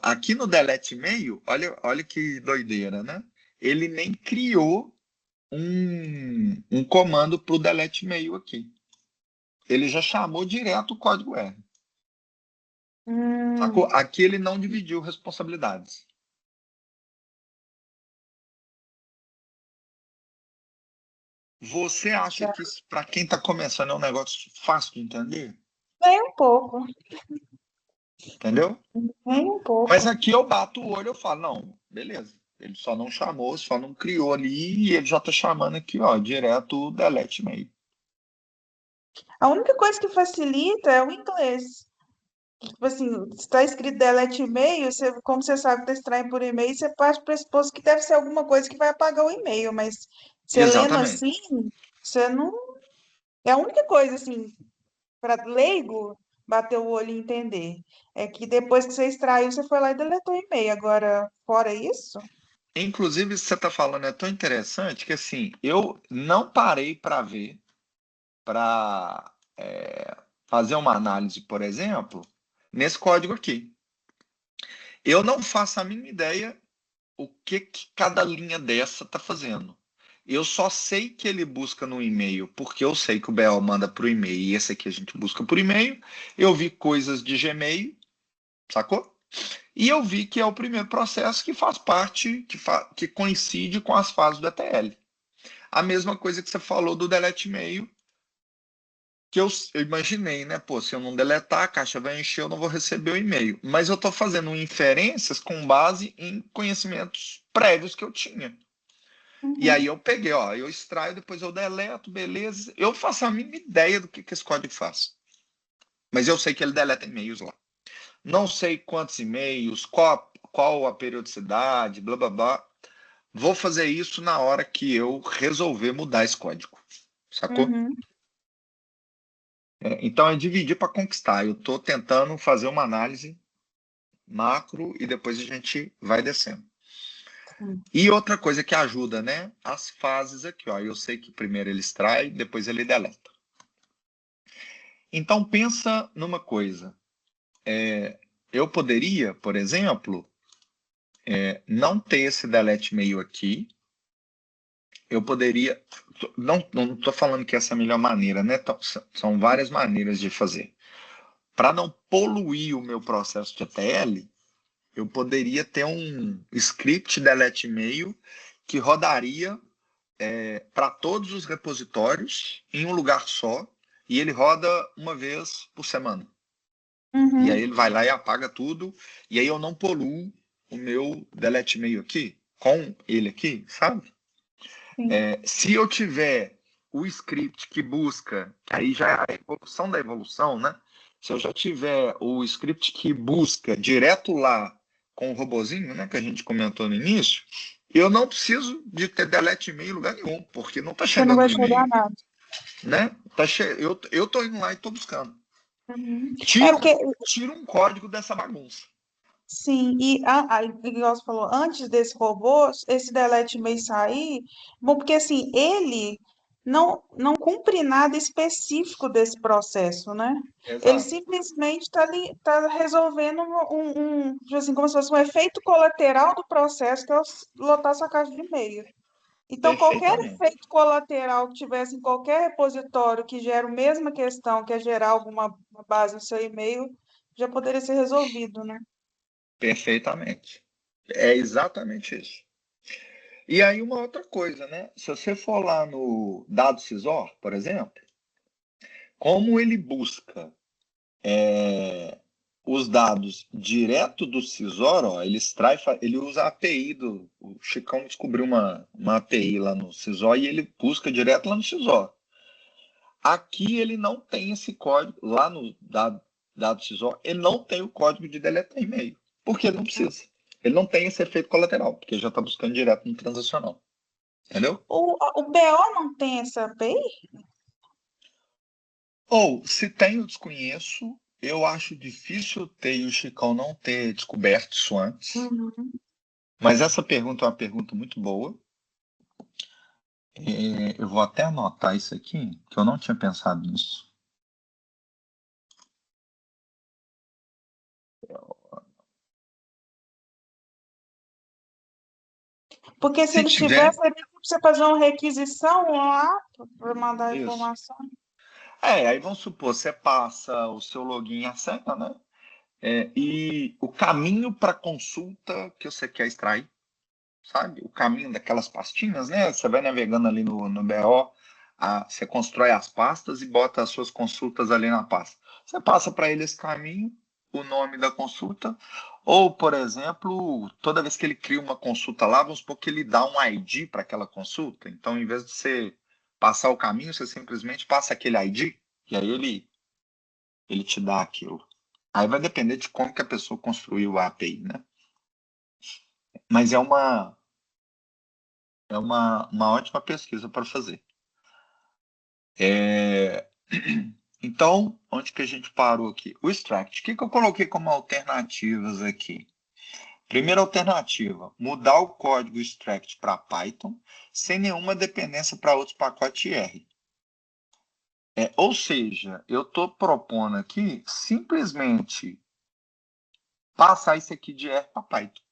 aqui no delete e-mail, olha que doideira, né? Ele nem criou um comando para o delete e-mail aqui. Ele já chamou direto o código R. Sacou? Hum, Aqui ele não dividiu responsabilidades. Você acha que certo. isso, para quem está começando, é um negócio fácil de entender? Nem um pouco. Entendeu? Nem um Mas pouco. aqui eu bato o olho e falo, não, beleza. Ele só não chamou, só não criou ali, e ele já está chamando aqui, direto o delete e-mail. A única coisa que facilita é o inglês. Tipo assim, se está escrito delete e-mail, como você sabe que está extraindo por e-mail, você parte para o pressuposto que deve ser alguma coisa que vai apagar o e-mail, mas você lendo assim, Exatamente. você não. É a única coisa, assim, para leigo bater o olho e entender. É que depois que você extraiu, você foi lá e deletou o e-mail. Agora, fora isso, Inclusive, isso que você está falando é tão interessante que assim, eu não parei para ver, para fazer uma análise, por exemplo, nesse código aqui. Eu não faço a mínima ideia o que cada linha dessa está fazendo. Eu só sei que ele busca no e-mail, porque eu sei que o BO manda para o e-mail e esse aqui a gente busca por e-mail. Eu vi coisas de Gmail, sacou? E eu vi que é o primeiro processo que faz parte, que coincide com as fases do ETL. A mesma coisa que você falou do delete e-mail, que eu imaginei, né? Pô, se eu não deletar, a caixa vai encher, eu não vou receber o e-mail. Mas eu estou fazendo inferências com base em conhecimentos prévios que eu tinha. E aí uhum, eu peguei, eu extraio, depois eu deleto, beleza. Eu faço a mínima ideia do que esse código faz. Mas eu sei que ele deleta e-mails lá. Não sei quantos e-mails, qual a periodicidade, blá blá blá. Vou fazer isso na hora que eu resolver mudar esse código. Sacou? uhum, Então é dividir para conquistar. Eu estou tentando fazer uma análise macro e depois a gente vai descendo. sim. E outra coisa que ajuda, né? As fases aqui, ó. Eu sei que primeiro ele extrai, depois ele deleta. Então pensa numa coisa. Eu poderia, por exemplo, não ter esse delete e-mail aqui. Eu poderia. Não estou falando que essa é a melhor maneira, né? São várias maneiras de fazer. Para não poluir o meu processo de ETL, eu poderia ter um script delete e-mail que rodaria para todos os repositórios em um lugar só, e ele roda uma vez por semana. E aí Uhum, ele vai lá e apaga tudo, e aí eu não poluo o meu delete e-mail aqui com ele aqui, sabe? sim. Se eu tiver o script que busca, aí já é a evolução da evolução, né? Se eu já tiver o script que busca direto lá com o robozinho, né, que a gente comentou no início, eu não preciso de ter delete e-mail em lugar nenhum, porque não está Você não chegando vai no chegar a e-mail, nada. né? Eu tô indo lá e tô buscando. Uhum. É Tira, porque tira um código dessa bagunça. sim, e igual você falou, antes desse robô, esse delete may sair, bom, porque assim, ele não cumpre nada específico desse processo, né? Ele Exato. simplesmente está tá resolvendo tipo assim, como se fosse um efeito colateral do processo, que é lotar sua caixa de e-mail. Então, qualquer Perfeitamente. efeito colateral que tivesse em qualquer repositório que gera a mesma questão, que é gerar alguma uma base no seu e-mail, já poderia ser resolvido, né? Perfeitamente. É exatamente isso. E aí uma outra coisa, né? Se você for lá no dado Cisor, por exemplo, como ele busca os dados direto do Cisor, ó, ele extrai, ele usa a API do. O Chicão descobriu uma API lá no Cisor e ele busca direto lá no Cisor. Aqui ele não tem esse código, lá no dado Cisor, ele não tem o código de deletar e-mail, porque ele não precisa. Ele não tem esse efeito colateral, porque já está buscando direto no transacional. Entendeu? O BO não tem essa API? Ou, se tem, eu desconheço. Eu acho difícil ter e o Chicão não ter descoberto isso antes. Uhum. Mas essa pergunta é uma pergunta muito boa. Eu vou até anotar isso aqui, que eu não tinha pensado nisso. Porque se Se ele tiver, tivesse, ele precisa fazer uma requisição lá para mandar a isso. informação. Aí vamos supor, você passa o seu login e a senha, né? E o caminho para consulta que você quer extrair, sabe? O caminho daquelas pastinhas, né? Você vai navegando ali no BO, você constrói as pastas e bota as suas consultas ali na pasta. Você passa para ele esse caminho, o nome da consulta, ou, por exemplo, toda vez que ele cria uma consulta lá, vamos supor que ele dá um ID para aquela consulta. Então, em vez de você passar o caminho, você simplesmente passa aquele ID, e aí ele te dá aquilo. Aí vai depender de como que a pessoa construiu a API, né? Mas é uma ótima pesquisa para fazer. Então, onde que a gente parou aqui? O extract. O que eu coloquei como alternativas aqui? Primeira alternativa, mudar o código extract para Python sem nenhuma dependência para outros pacotes R. Ou seja, eu estou propondo aqui simplesmente passar isso aqui de R para Python.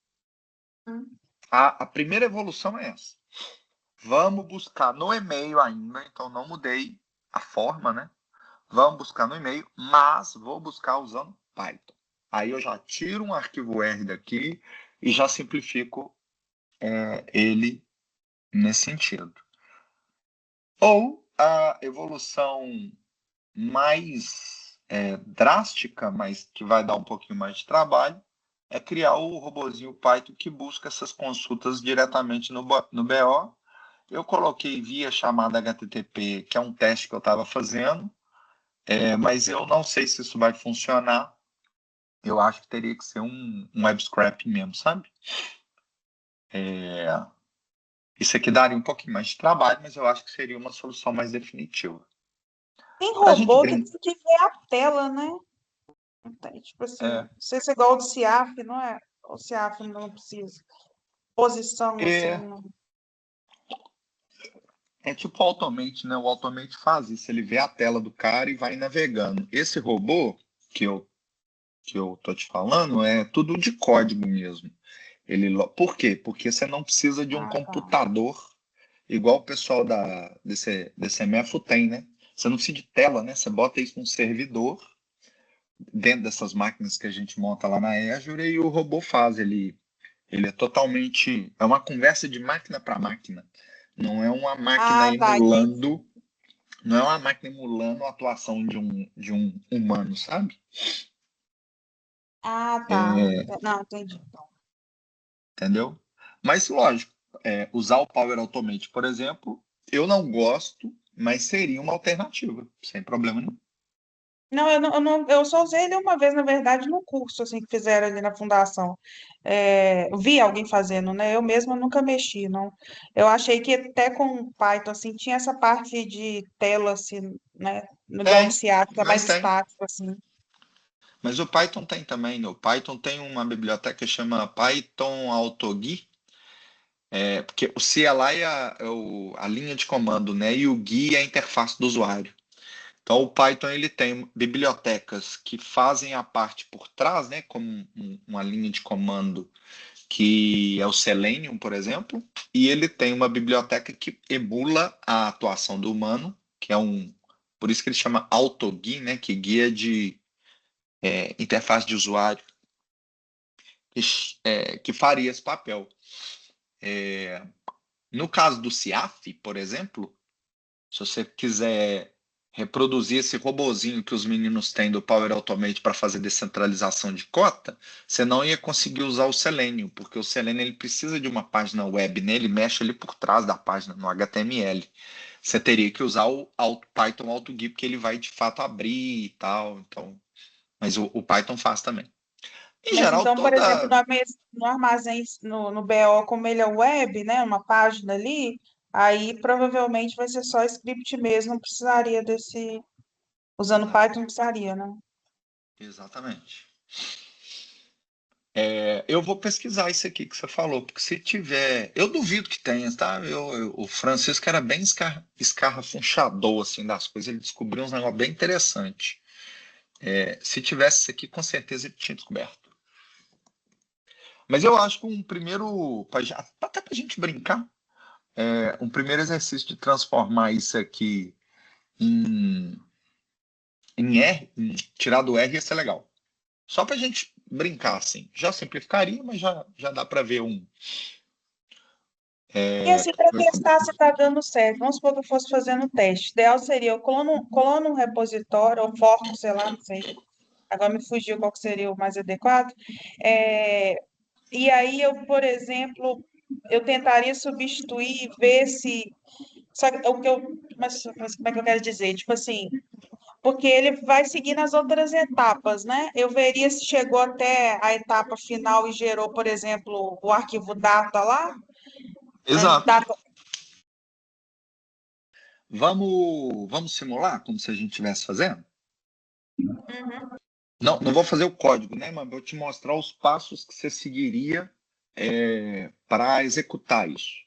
A primeira evolução é essa. Vamos buscar no e-mail ainda, então não mudei a forma, né? Vamos buscar no e-mail, mas vou buscar usando Python. Aí eu já tiro um arquivo R daqui e já simplifico ele nesse sentido. Ou a evolução mais drástica, mas que vai dar um pouquinho mais de trabalho, é criar o robozinho Python que busca essas consultas diretamente no BO. Eu coloquei via chamada HTTP, que é um teste que eu estava fazendo, mas eu não sei se isso vai funcionar. Eu acho que teria que ser um web scraping mesmo, sabe? Isso aqui daria um pouquinho mais de trabalho, mas eu acho que seria uma solução mais definitiva. Tem Para a gente robô que brincar. tem que ver a tela, né? Tipo assim, não sei se é igual ao do CIAF, não é? O CIAF não precisa. Posição, assim. É, é tipo o Automate, né? O Automate faz isso, ele vê a tela do cara e vai navegando. Esse robô que eu tô te falando é tudo de código mesmo. Por quê? Porque você não precisa de um Ah, tá. computador igual o pessoal desse DCMF tem, né? Você não precisa de tela, né? Você bota isso num servidor dentro dessas máquinas que a gente monta lá na Azure e o robô faz. Ele é totalmente. É uma conversa de máquina para máquina. Não é uma máquina Ah, tá, entendi. emulando. Não é uma máquina emulando a atuação de um humano, sabe? Ah, tá. Não, entendi. Então. Entendeu? Mas, lógico, usar o Power Automate, por exemplo, eu não gosto, mas seria uma alternativa, sem problema nenhum. Não, eu só usei ele uma vez, na verdade, no curso, assim, que fizeram ali na fundação. Eu vi alguém fazendo, né? Eu mesma nunca mexi, não. Eu achei que até com o Python, assim, tinha essa parte de tela, assim, né? Igual do Tem, CIAC, que é mas mais tem. estático, assim. Mas o Python tem também. O Python tem uma biblioteca que chama Python AutoGui, Porque o CLI é a linha de comando, né? E o GUI é a interface do usuário. Então, o Python ele tem bibliotecas que fazem a parte por trás, né? Como uma linha de comando que é o Selenium, por exemplo, e ele tem uma biblioteca que emula a atuação do humano, que é por isso que ele chama AutoGui, né? Que guia de interface de usuário, que faria esse papel. No caso do CIAF, por exemplo, se você quiser reproduzir esse robozinho que os meninos têm do Power Automate para fazer descentralização de cota, você não ia conseguir usar o Selenium, porque o Selenium ele precisa de uma página web nele, mexe ali por trás da página, no HTML. Você teria que usar o Python AutoGui, porque ele vai de fato abrir e tal. Então, mas o Python faz também. Em Mas geral, então, por exemplo, toda. no armazém, no BO, como ele é web, né, uma página ali, aí provavelmente vai ser só script mesmo, não precisaria desse, usando Python não precisaria, né? Exatamente. Eu vou pesquisar isso aqui que você falou, porque se tiver. Eu duvido que tenha, tá? O Francisco era bem escarrafunchador assim, das coisas, ele descobriu uns negócios bem interessantes. Se tivesse isso aqui, com certeza ele tinha descoberto. Mas eu acho que um primeiro. Até para a gente brincar, um primeiro exercício de transformar isso aqui em, em R, tirar do R ia ser legal. Só para a gente brincar, assim. Já simplificaria, mas já dá para ver um. E assim, para testar se está dando certo, vamos supor que eu fosse fazendo um teste. O ideal seria eu colono um repositório, ou forco, sei lá, não sei. Agora me fugiu qual que seria o mais adequado. É, e aí eu, por exemplo, eu tentaria substituir, ver se. Só que o que eu. Mas como é que eu quero dizer? Tipo assim, porque ele vai seguir nas outras etapas, né? Eu veria se chegou até a etapa final e gerou, por exemplo, o arquivo data lá, Exato. data. Vamos simular como se a gente estivesse fazendo? Uhum. Não vou fazer o código, né? Mas vou te mostrar os passos que você seguiria para executar isso.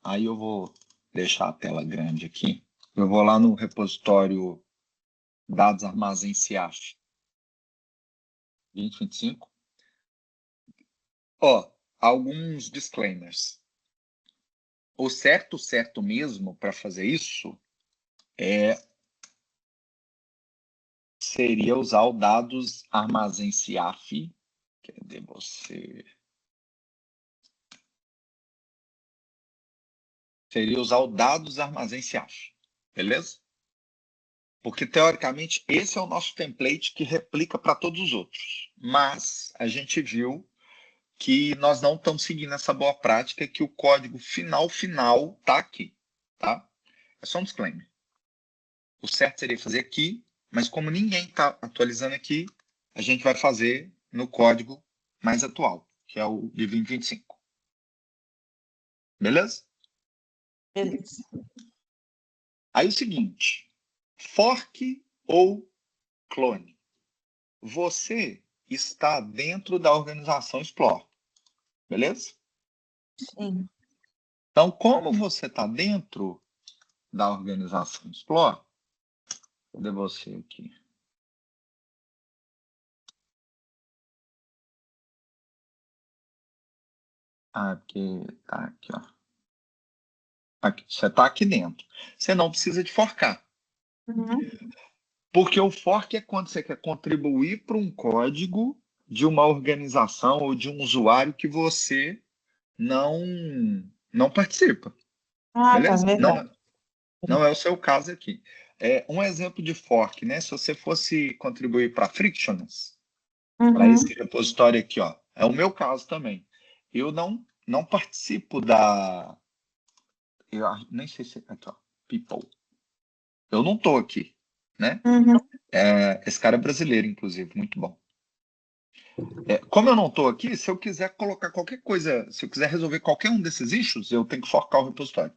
Aí eu vou deixar a tela grande aqui. Eu vou lá no repositório dados armazém CIAF 2025. Ó, alguns disclaimers. O certo mesmo para fazer isso seria usar o dados armazém CIAF. Cadê você? Seria usar o dados armazém CIAF. Beleza? Porque, teoricamente, esse é o nosso template que replica para todos os outros. Mas a gente viu que nós não estamos seguindo essa boa prática, que o código final está aqui. Tá? É só um disclaimer. O certo seria fazer aqui, mas como ninguém está atualizando aqui, a gente vai fazer no código mais atual, que é o de 2025. Beleza? Beleza. Aí o seguinte, fork ou clone? Você está dentro da organização Explore, beleza? Sim. Então, como você está dentro da organização Explore, cadê você aqui? Porque tá aqui, ó. Aqui, você está aqui dentro. Você não precisa de forcar. Uhum. Porque o fork é quando você quer contribuir para um código de uma organização ou de um usuário que você não não participa, Ah, tá, beleza? verdade. Não é o seu caso aqui. Um exemplo de fork, né? Se você fosse contribuir para Frictionless, para Uhum. esse repositório aqui, ó, é o meu caso também. Eu não participo eu nem sei se aqui, ó, People. Eu não estou aqui, né? Uhum. Esse cara é brasileiro, inclusive, muito bom. Como eu não estou aqui, se eu quiser colocar qualquer coisa, se eu quiser resolver qualquer um desses issues, eu tenho que forcar o repositório.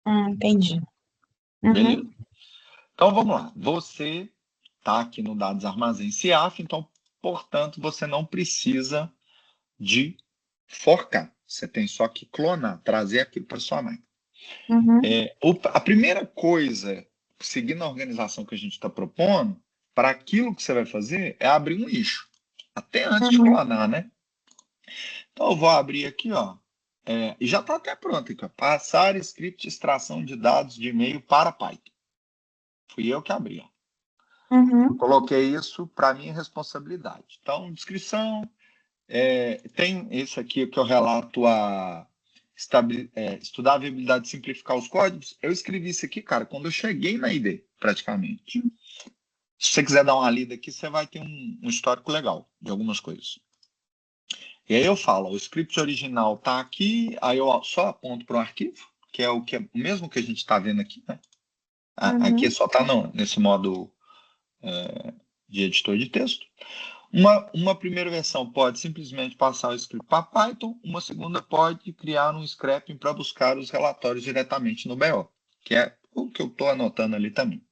Entendi. Beleza? Uhum. Então vamos lá. Você está aqui no dados armazém CIAF, então, portanto, você não precisa de forcar. Você tem só que clonar, trazer aquilo para sua máquina. Uhum. A primeira coisa, seguindo a organização que a gente está propondo, para aquilo que você vai fazer, é abrir um eixo. Até antes de Uhum. clonar, né? Então, eu vou abrir aqui, ó. E já está até pronto aqui, ó. Passar script de extração de dados de e-mail para Python. Fui eu que abri, ó. Uhum. Coloquei isso para minha responsabilidade. Então, descrição. Tem esse aqui que eu relato estudar a viabilidade de simplificar os códigos. Eu escrevi isso aqui, cara, quando eu cheguei na ID, praticamente. Se você quiser dar uma lida aqui, você vai ter um histórico legal de algumas coisas. E aí eu falo, o script original está aqui, aí eu só aponto para o arquivo, que é o mesmo que a gente está vendo aqui, né? Aqui Uhum. só está nesse modo de editor de texto. Uma primeira versão pode simplesmente passar o script para Python, uma segunda pode criar um scrapping para buscar os relatórios diretamente no BO, que é o que eu estou anotando ali também.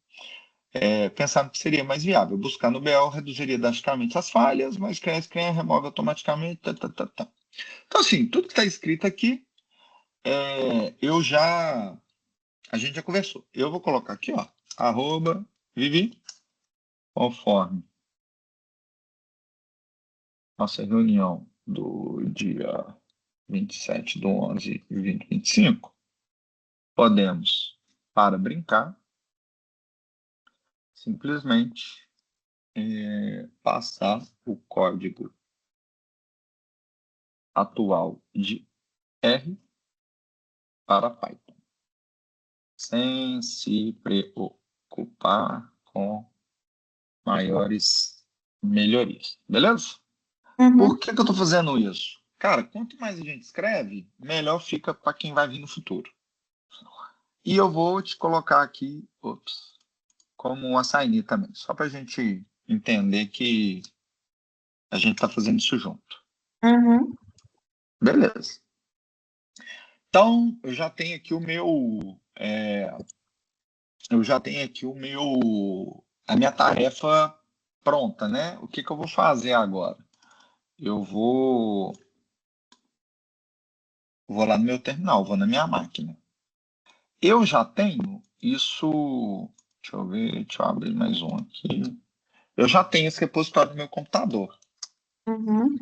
Pensando que seria mais viável. Buscar no BO reduziria drasticamente as falhas, mas screen remove automaticamente. Então, assim, tudo que está escrito aqui, a gente já conversou. Eu vou colocar aqui, ó, @Vivi, conforme nossa reunião do dia 27/11/2025, podemos, para brincar, simplesmente passar o código atual de R para Python, sem se preocupar com maiores melhorias. Beleza? Por Uhum. que eu estou fazendo isso? Cara, quanto mais a gente escreve, melhor fica para quem vai vir no futuro. E eu vou te colocar aqui, como um assignee também, só para a gente entender que a gente está fazendo isso junto. Uhum. Beleza. Então, eu já tenho aqui a minha tarefa pronta, né? O que eu vou fazer agora? Eu vou lá no meu terminal, vou na minha máquina. Eu já tenho isso. Deixa eu ver, deixa eu abrir mais um aqui. Eu já tenho esse repositório no meu computador, Uhum.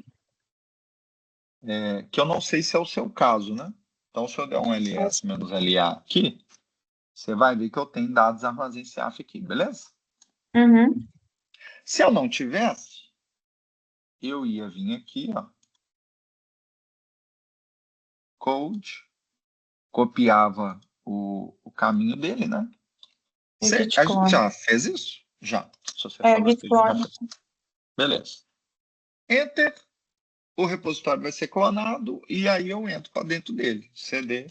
que eu não sei se é o seu caso, né? Então, se eu der um ls-la aqui, você vai ver que eu tenho dados armazém CAF aqui, beleza? Uhum. Se eu não tivesse, eu ia vir aqui, ó, code, copiava o caminho dele, né? E Git A gente clone. já fez isso? Já. Se você falou Git que a gente já clone. fez. Beleza. Enter, o repositório vai ser clonado e aí eu entro para dentro dele. CD,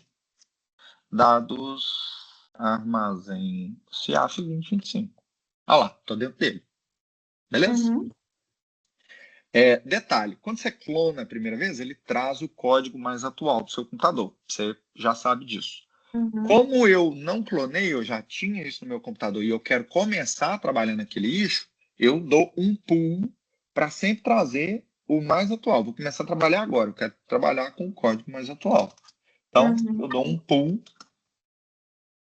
dados, armazém, CIAF 2025. Olha lá, estou dentro dele. Beleza? Uhum. Detalhe, quando você clona a primeira vez, ele traz o código mais atual do seu computador. Você já sabe disso. Uhum. Como eu não clonei, eu já tinha isso no meu computador e eu quero começar a trabalhar naquele eixo, eu dou um pull para sempre trazer o mais atual. Vou começar a trabalhar agora, eu quero trabalhar com o código mais atual. Então, Uhum. eu dou um pull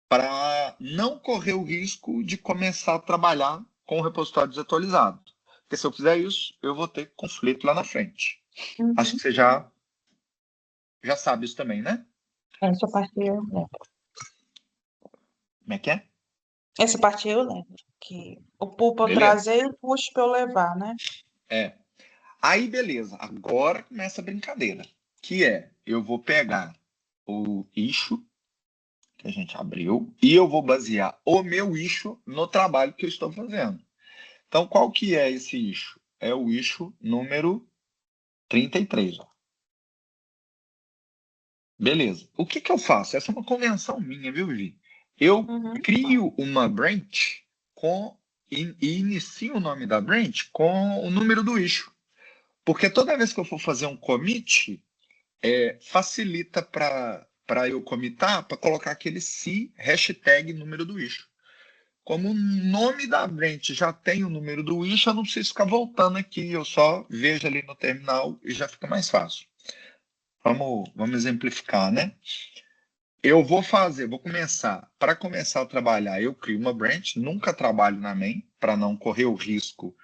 para não correr o risco de começar a trabalhar com o repositório desatualizado. Porque se eu fizer isso, eu vou ter conflito lá na frente. Acho Uhum. que você já sabe isso também, né? Essa parte eu lembro. Como é que é? Essa parte eu lembro. Que o pull pra eu Beleza? trazer e o push pra eu levar, né? É. Aí, beleza. Agora começa a brincadeira. Que eu vou pegar o issue que a gente abriu e eu vou basear o meu issue no trabalho que eu estou fazendo. Então, qual que é esse issue? É o issue número 33. Ó. Beleza. O que eu faço? Essa é uma convenção minha, viu, Vivi? Eu Uhum. crio uma branch e inicio o nome da branch com o número do issue. Porque toda vez que eu for fazer um commit, facilita para eu commitar, para colocar aquele se hashtag número do issue. Como o nome da branch já tem o número do issue, eu não preciso ficar voltando aqui, eu só vejo ali no terminal e já fica mais fácil. vamos exemplificar, né? Para começar a trabalhar, eu crio uma branch, nunca trabalho na main, para não correr o risco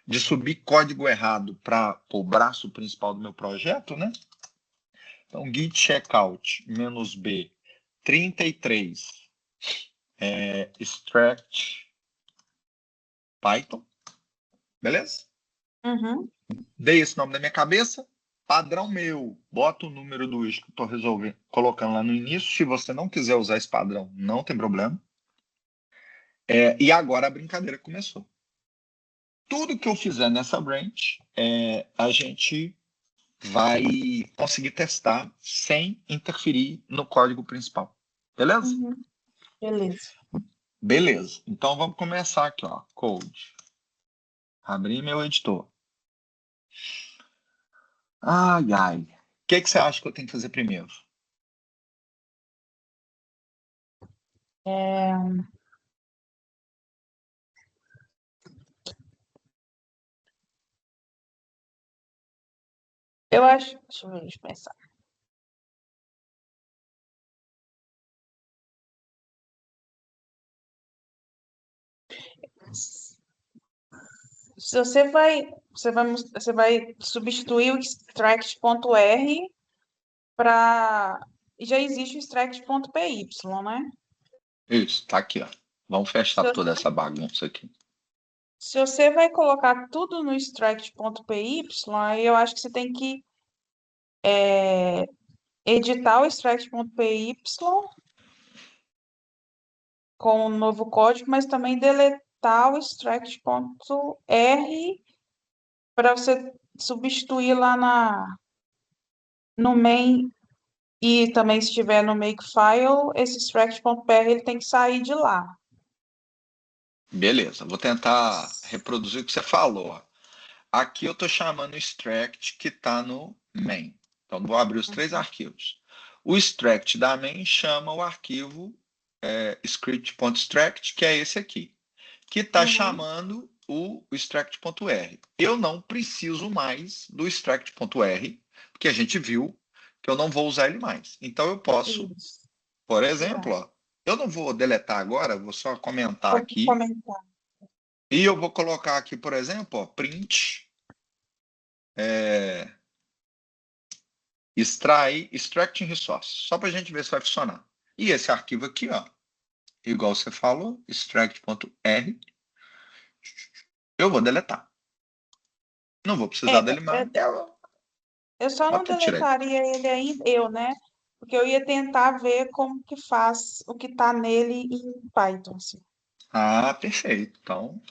de subir código errado para o braço principal do meu projeto, né? Então, git checkout -b 33 extract Python, beleza? Uhum. Dei esse nome na minha cabeça, padrão meu, bota o número do eixo que eu estou resolvendo, colocando lá no início. Se você não quiser usar esse padrão, não tem problema. E agora a brincadeira começou. Tudo que eu fizer nessa branch, a gente vai conseguir testar sem interferir no código principal. Beleza? Uhum. Beleza. Beleza. Então vamos começar aqui, ó. Code. Abrir meu editor. Ai, ai. O que você acha que eu tenho que fazer primeiro? Eu acho. Deixa eu pensar. Se você vai substituir o extract.r para. Já existe o extract.py, né? Isso, tá aqui, ó. Vamos fechar Se toda você, essa bagunça aqui. se você vai colocar tudo no extract.py, aí eu acho que você tem que editar o extract.py com um novo código, mas também deletar o extract.r para você substituir lá no main e também se estiver no makefile, esse extract.pr ele tem que sair de lá. Beleza, vou tentar reproduzir o que você falou, ó. Aqui eu estou chamando o extract que está no main. Então, vou abrir os três arquivos. O extract da main chama o arquivo script.extract, que é esse aqui, que está Uhum. chamando o extract.r. Eu não preciso mais do extract.r, porque a gente viu que eu não vou usar ele mais. Então, eu posso, Isso. por Tirar. exemplo, ó, eu não vou deletar agora, vou só comentar Vou aqui. comentar. E eu vou colocar aqui, por exemplo, ó, print extracting resource, só para a gente ver se vai funcionar. E esse arquivo aqui, ó, igual você falou, extract.r, eu vou deletar. Não vou precisar dele mais. Eu só não Até tirei. deletaria ele ainda, né? Porque eu ia tentar ver como que faz o que está nele em Python, assim. Ah, perfeito. Então,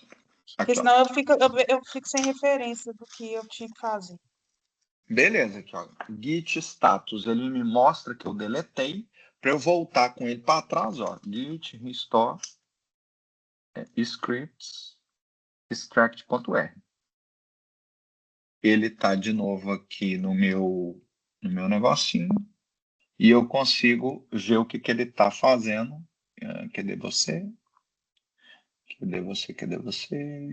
Porque aqui, ó. senão eu fico sem referência do que eu tinha que fazer. Beleza, aqui, ó. Git status, ele me mostra que eu deletei. Para eu voltar com ele para trás, ó. Git restore scripts extract.r. Ele está de novo aqui no meu negocinho e eu consigo ver o que, que ele está fazendo. Cadê você? Cadê você? Cadê você?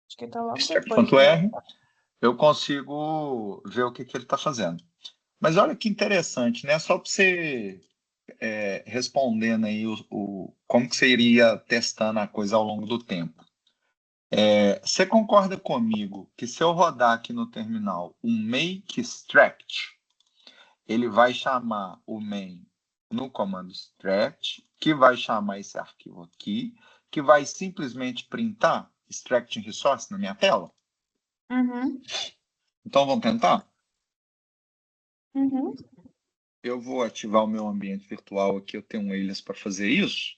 Acho que está logo depois de Extract.r. deletar. Eu consigo ver o que, que ele está fazendo. Mas olha que interessante, né? Só para você respondendo aí como que você iria testando a coisa ao longo do tempo. Você concorda comigo que se eu rodar aqui no terminal um make extract, ele vai chamar o main no comando extract, que vai chamar esse arquivo aqui, que vai simplesmente printar extracting resource na minha tela? Uhum, Então vamos tentar? uhum. Eu vou ativar o meu ambiente virtual aqui, eu tenho um alias para fazer isso,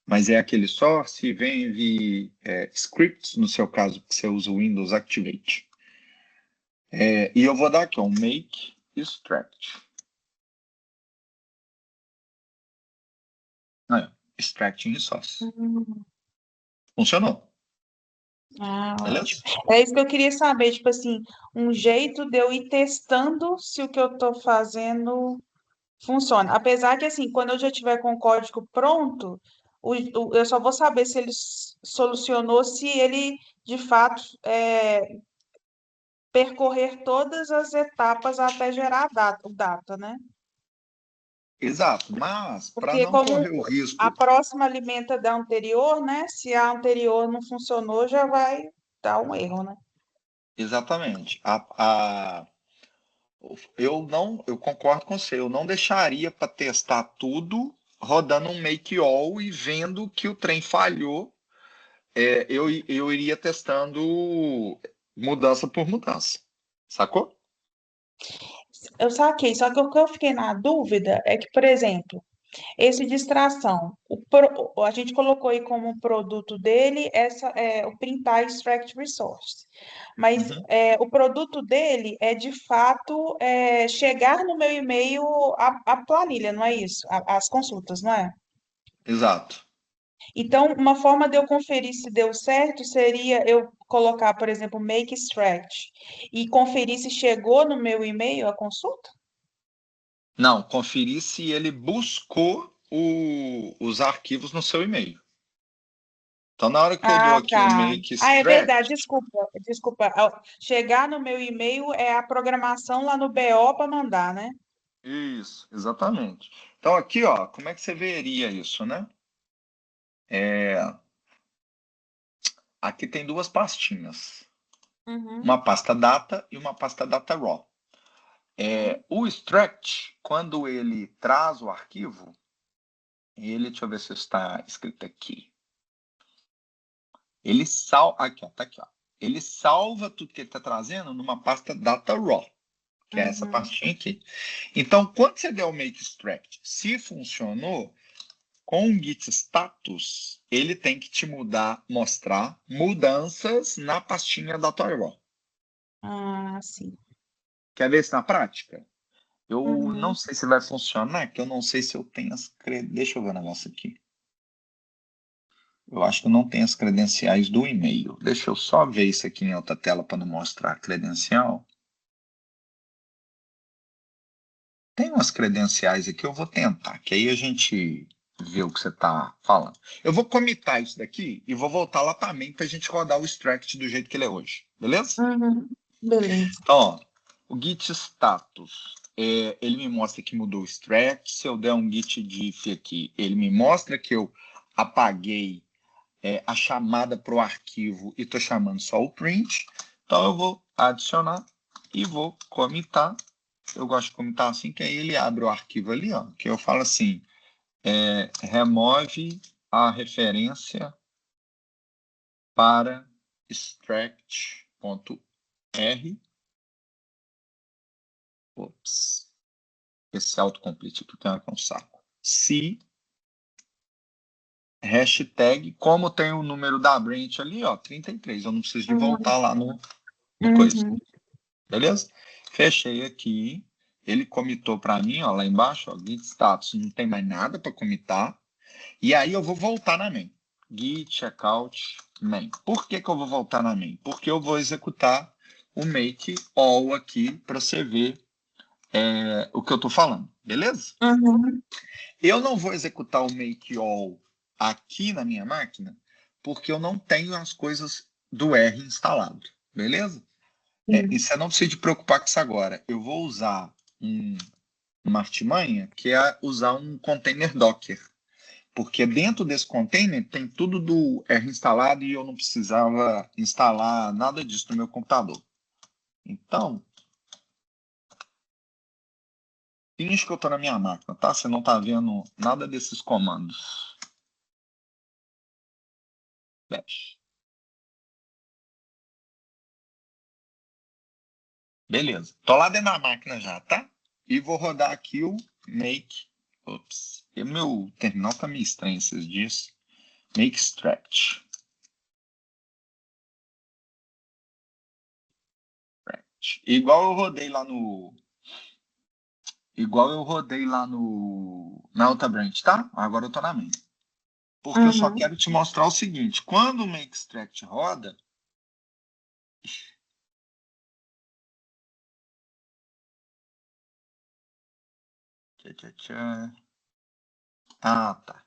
mas é aquele source, venv scripts, no seu caso, que você usa o Windows Activate. E eu vou dar aqui, um make extract. Extracting resource. Uhum. Funcionou, Ah, ótimo. beleza? É isso que eu queria saber, tipo assim, um jeito de eu ir testando se o que eu estou fazendo funciona. Apesar que, assim, quando eu já tiver com o código pronto, eu só vou saber se ele solucionou, se ele, de fato, percorrer todas as etapas até gerar o data, né? Exato, mas para Porque não como correr o a risco, próxima alimenta da anterior, né? Se a anterior não funcionou, já vai dar um erro, né? exatamente, eu concordo com você, eu não deixaria para testar tudo rodando um make all e vendo que o trem falhou. Eu iria testando mudança por mudança, sacou? Eu saquei, só que o que eu fiquei na dúvida é que, por exemplo, esse distração, a gente colocou aí como produto dele o Printar Extract Resource, mas Uhum. o produto dele é de fato chegar no meu e-mail a planilha, não é isso? As consultas, não é? Exato. Então, uma forma de eu conferir se deu certo seria eu colocar, por exemplo, Make Extract e conferir se chegou no meu e-mail a consulta? Não, conferir se ele buscou os arquivos no seu e-mail. Então, na hora que eu dou Ah, aqui o tá. make Ah, é verdade, extract, desculpa, desculpa. Chegar no meu e-mail é a programação lá no BO para mandar, né? isso, exatamente. Então, aqui, ó, como é que você veria isso, né? É, aqui tem duas pastinhas. Uhum. Uma pasta data e uma pasta data raw. Uhum. O extract, quando ele traz o arquivo, deixa eu ver se está escrito aqui. Ele salva, aqui, ó, tá aqui, ó. Ele salva tudo que ele está trazendo numa pasta data raw, que é essa Uhum. pastinha aqui. Então, quando você der o make extract, se funcionou, com o Git status, ele tem que te mostrar mudanças na pastinha data raw. Ah, sim. Quer ver isso na prática? Eu não Uhum. sei se vai funcionar, que eu não sei se eu tenho as credenciais. Deixa eu ver o negócio aqui. Eu acho que eu não tenho as credenciais do e-mail. Deixa eu só ver isso aqui em outra tela para não mostrar a credencial. Tem umas credenciais aqui, eu vou tentar, que aí a gente vê o que você está falando. Eu vou comitar isso daqui e vou voltar lá para mim para a gente rodar o extract do jeito que ele é hoje, beleza? Uhum. Beleza. Então, ó, o git status, ele me mostra que mudou o extract. Se eu der um git diff aqui, ele me mostra que eu apaguei a chamada para o arquivo e estou chamando só o print. Então, eu vou adicionar e vou comitar. Eu gosto de comitar assim, que aí ele abre o arquivo ali, ó, que eu falo assim, remove a referência para extract.r. Ops. Esse autocomplete aqui tem um saco. Se hashtag, como tem o número da branch ali, ó, 33. Eu não preciso de Uhum. voltar lá no coisa. Uhum. Beleza? Fechei aqui. Ele comitou para mim, ó, lá embaixo, ó, git status, não tem mais nada para comitar. E aí eu vou voltar na main. Git checkout main. Por que eu vou voltar na main? Porque eu vou executar o make all aqui para você ver o que eu estou falando. Beleza? Uhum. Eu não vou executar o make all aqui na minha máquina, porque eu não tenho as coisas do R instalado, beleza? E Sim. você não precisa de preocupar com isso agora. Eu vou usar uma artimanha, que é usar um container Docker, porque dentro desse container tem tudo do R instalado e eu não precisava instalar nada disso no meu computador. Então, finge que eu estou na minha máquina, tá? Você não está vendo nada desses comandos. Bash. Beleza. Tô lá dentro da máquina já, tá? E vou rodar aqui o make. Ops. E meu terminal tá meio estranho esses dias. Make extract. Igual eu rodei lá no. Igual eu rodei lá no. Na outra branch, tá? Agora eu tô na main. Porque eu só Uhum. quero te mostrar o seguinte: quando o make extract roda. Tchá, tchá, tchá. Ah, tá.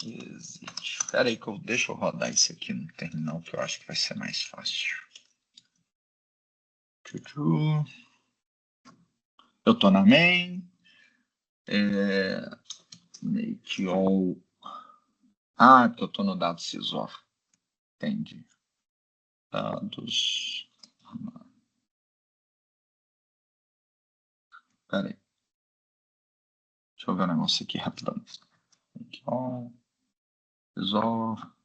Existe. Espera aí que deixa eu rodar isso aqui no terminal que eu acho que vai ser mais fácil. Eu tô na main. Make all. Ah, porque eu tô no dado sysor. Entendi. Dados. Pera aí. Deixa eu ver um negócio aqui rapidão. Make all. Sysor.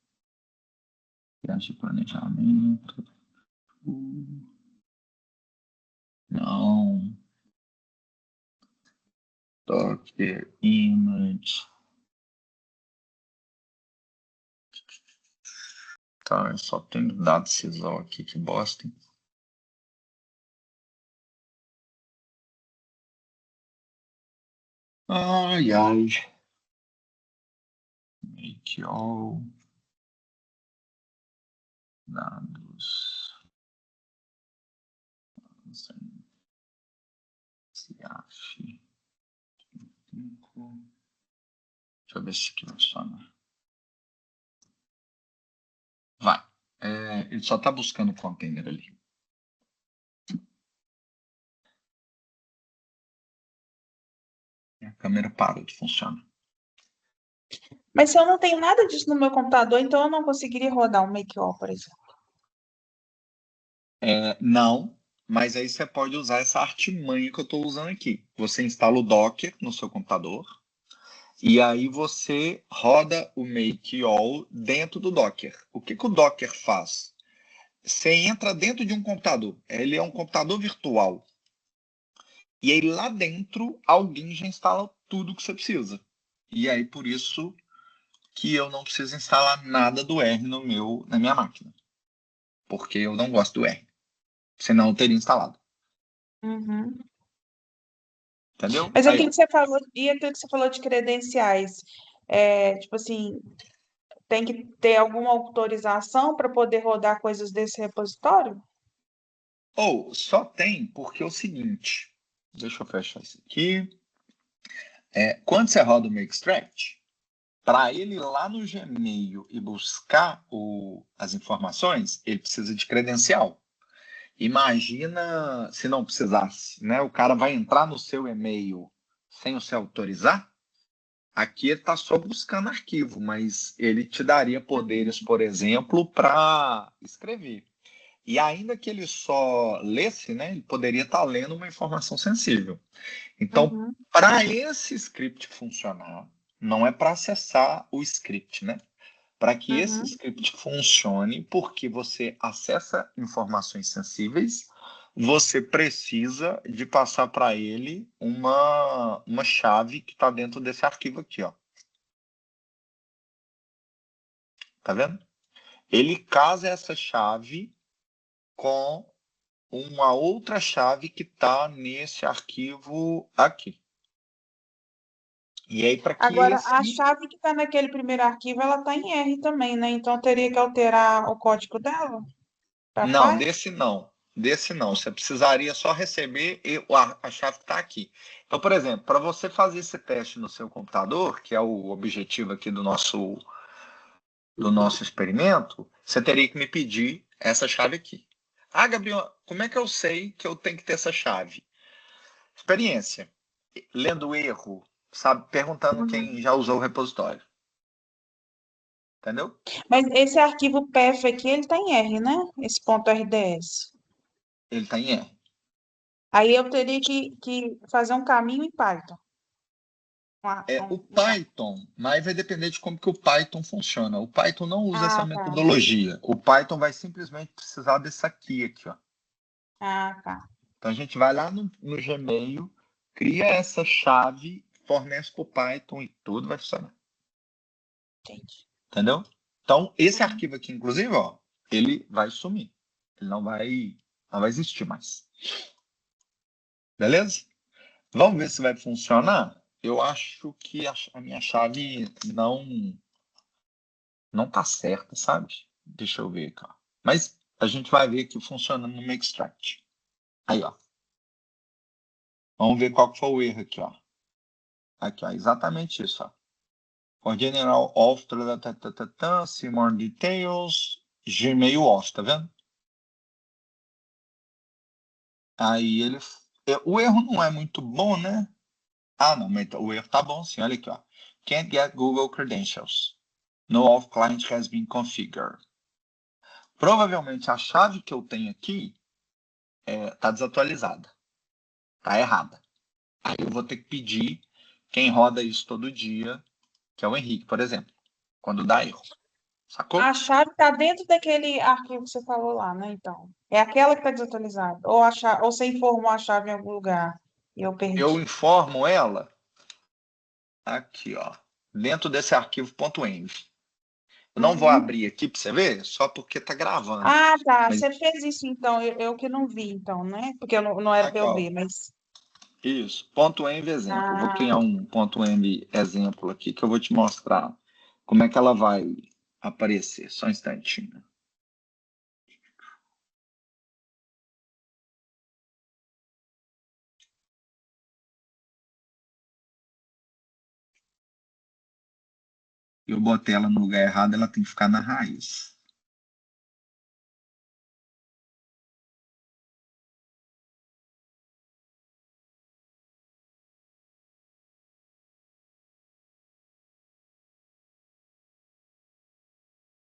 Criação de planejamento. Não. Docker image. Tá, eu só tenho dado sysor aqui, que bosta, hein? Ai, ai. Make all. Dados. CF. Deixa eu ver se aqui funciona. Vai. Ele só está buscando o container ali. A câmera parou de funcionar. Mas se eu não tenho nada disso no meu computador, então eu não conseguiria rodar um Make-All, por exemplo. Não, mas aí você pode usar essa artimanha que eu estou usando aqui. Você instala o Docker no seu computador e aí você roda o Make All dentro do Docker. O que o Docker faz? Você entra dentro de um computador. Ele é um computador virtual. E aí lá dentro alguém já instala tudo que você precisa. E aí por isso que eu não preciso instalar nada do R na minha máquina. Porque eu não gosto do R. Senão eu teria instalado. Uhum. Entendeu? Mas Aí, aquilo ó. que você falou, e aquilo que você falou de credenciais, tipo assim, tem que ter alguma autorização para poder rodar coisas desse repositório? Ou só tem porque é o seguinte. Deixa eu fechar isso aqui. Quando você roda o Make Extract, para ele ir lá no Gmail e buscar as informações, ele precisa de credencial. Imagina se não precisasse, né? O cara vai entrar no seu e-mail sem o seu autorizar. Aqui ele está só buscando arquivo, mas ele te daria poderes, por exemplo, para escrever. E ainda que ele só lesse, né, ele poderia estar lendo uma informação sensível. Então, Uhum, para esse script funcionar, não é para acessar o script, né? Para que esse uhum. script funcione, porque você acessa informações sensíveis, você precisa de passar para ele uma chave que está dentro desse arquivo aqui, ó. Tá vendo? Ele casa essa chave com uma outra chave que está nesse arquivo aqui. E aí, para que Agora, a esse. chave que está naquele primeiro arquivo, ela está em R também, né? Então, eu teria que alterar o código dela para Não, file? desse não. Desse não. Você precisaria só receber e a chave está aqui. Então, por exemplo, para você fazer esse teste no seu computador, que é o objetivo aqui do nosso experimento, você teria que me pedir essa chave aqui. Ah, Gabriel, como é que eu sei que eu tenho que ter essa chave? Experiência. Lendo o erro, sabe? Perguntando Uhum. quem já usou o repositório. Entendeu? Mas esse arquivo PF aqui, ele está em R, né? Esse ponto .rds. Ele está em R. Aí eu teria que fazer um caminho em Python. O Python, mas vai depender de como que o Python funciona. O Python não usa essa Ah, tá. metodologia. O Python vai simplesmente precisar desse aqui, ó. Ah, tá. Então a gente vai lá no Gmail, cria essa chave, fornece para o Python e tudo vai funcionar. Entendi. Entendeu? Então, esse Uhum. arquivo aqui, inclusive, ó, ele vai sumir. Ele não vai existir mais. Beleza? Vamos ver se vai funcionar? Eu acho que a minha chave não tá certa, sabe? Deixa eu ver aqui, ó. Mas a gente vai ver que funciona no Make Extract. Aí, ó. Vamos ver qual que foi o erro aqui, ó. Aqui, ó. Exatamente isso, ó. For general auth, see more details, Gmail auth, tá vendo? Aí ele. O erro não é muito bom, né? Ah, não, mas o erro tá bom sim. Olha aqui, ó. Can't get Google credentials. No auth client has been configured. Provavelmente a chave que eu tenho aqui tá desatualizada. Tá errada. Aí eu vou ter que pedir quem roda isso todo dia, que é o Henrique, por exemplo, quando dá erro. Sacou? A chave está dentro daquele arquivo que você falou lá, né? Então, é aquela que está desatualizada. Ou você informou a chave em algum lugar e eu Eu perdi. informo ela aqui, ó, dentro desse arquivo .env. Eu não vou Uhum. abrir aqui para você ver, só porque tá gravando. Ah, tá. Mas Você fez isso então. Eu que não vi, então, né? Porque eu não era para aqui, eu ó, ver, mas. isso, .env exemplo. Vou Ah, criar um .env exemplo aqui que eu vou te mostrar como é que ela vai aparecer. Só um instantinho. Eu botei ela no lugar errado, ela tem que ficar na raiz.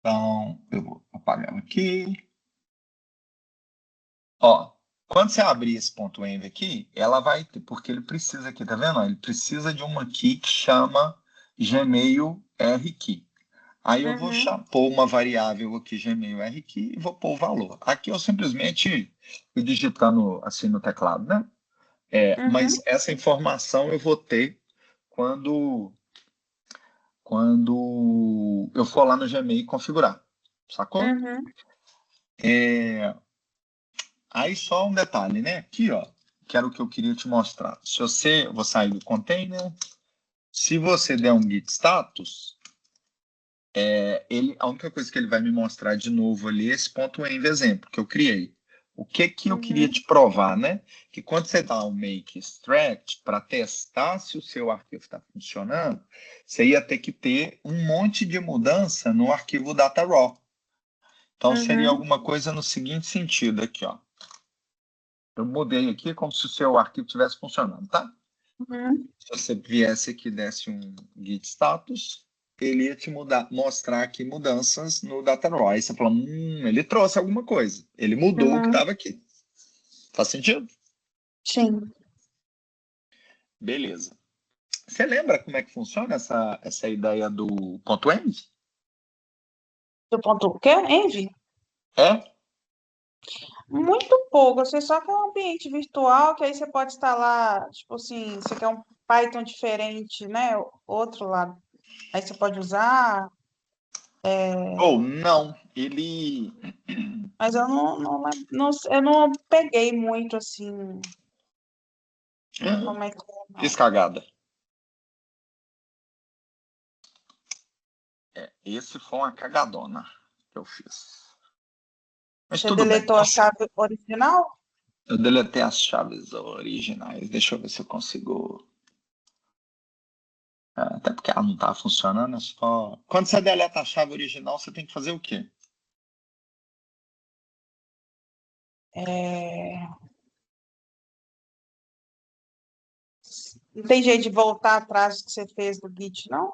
Então, eu vou apagar ela aqui. Ó, quando você abrir esse .env aqui, ela vai ter, porque ele precisa aqui, tá vendo? Ele precisa de uma key que chama Gmail RKey. Aí eu vou uhum, pôr uma variável aqui, Gmail RKey, e vou pôr o valor. Aqui eu simplesmente fui digitando assim no teclado, né? uhum, Mas essa informação eu vou ter quando, quando eu for lá no Gmail configurar, sacou? uhum, Aí só um detalhe, né? Aqui, ó, que era o que eu queria te mostrar. Se você, eu vou sair do container, se você der um git status, a única coisa que ele vai me mostrar de novo ali é esse .env exemplo que eu criei. O que que eu queria uhum, te provar, né? Que quando você dá um make extract para testar se o seu arquivo está funcionando, você ia ter que ter um monte de mudança no arquivo data raw. Então seria uhum, alguma coisa no seguinte sentido aqui, ó. Eu mudei aqui como se o seu arquivo estivesse funcionando, tá? uhum, Se você viesse aqui e desse um git status, ele ia te mostrar aqui mudanças no DataRaw. Aí você fala, ele trouxe alguma coisa. Ele mudou o que uhum. estava aqui. Faz sentido? Sim. Beleza. Você lembra como é que funciona essa ideia do ponto .env? Do ponto o quê? Envy? É? Muito pouco. Você só quer um ambiente virtual que aí você pode instalar, tipo assim, você quer um Python diferente, né? Outro lado. Aí você pode usar, Ou não, ele... mas eu eu não peguei muito assim, como é que é, Fiz não. cagada. Esse foi uma cagadona que eu fiz. Mas Você tudo bem. deletou a chave original? Eu deletei as chaves originais. Deixa eu ver se eu consigo. Até porque ela não está funcionando, é só. Quando você deleta a chave original, você tem que fazer o quê? É... Não tem jeito de voltar atrás do que você fez do Git, não?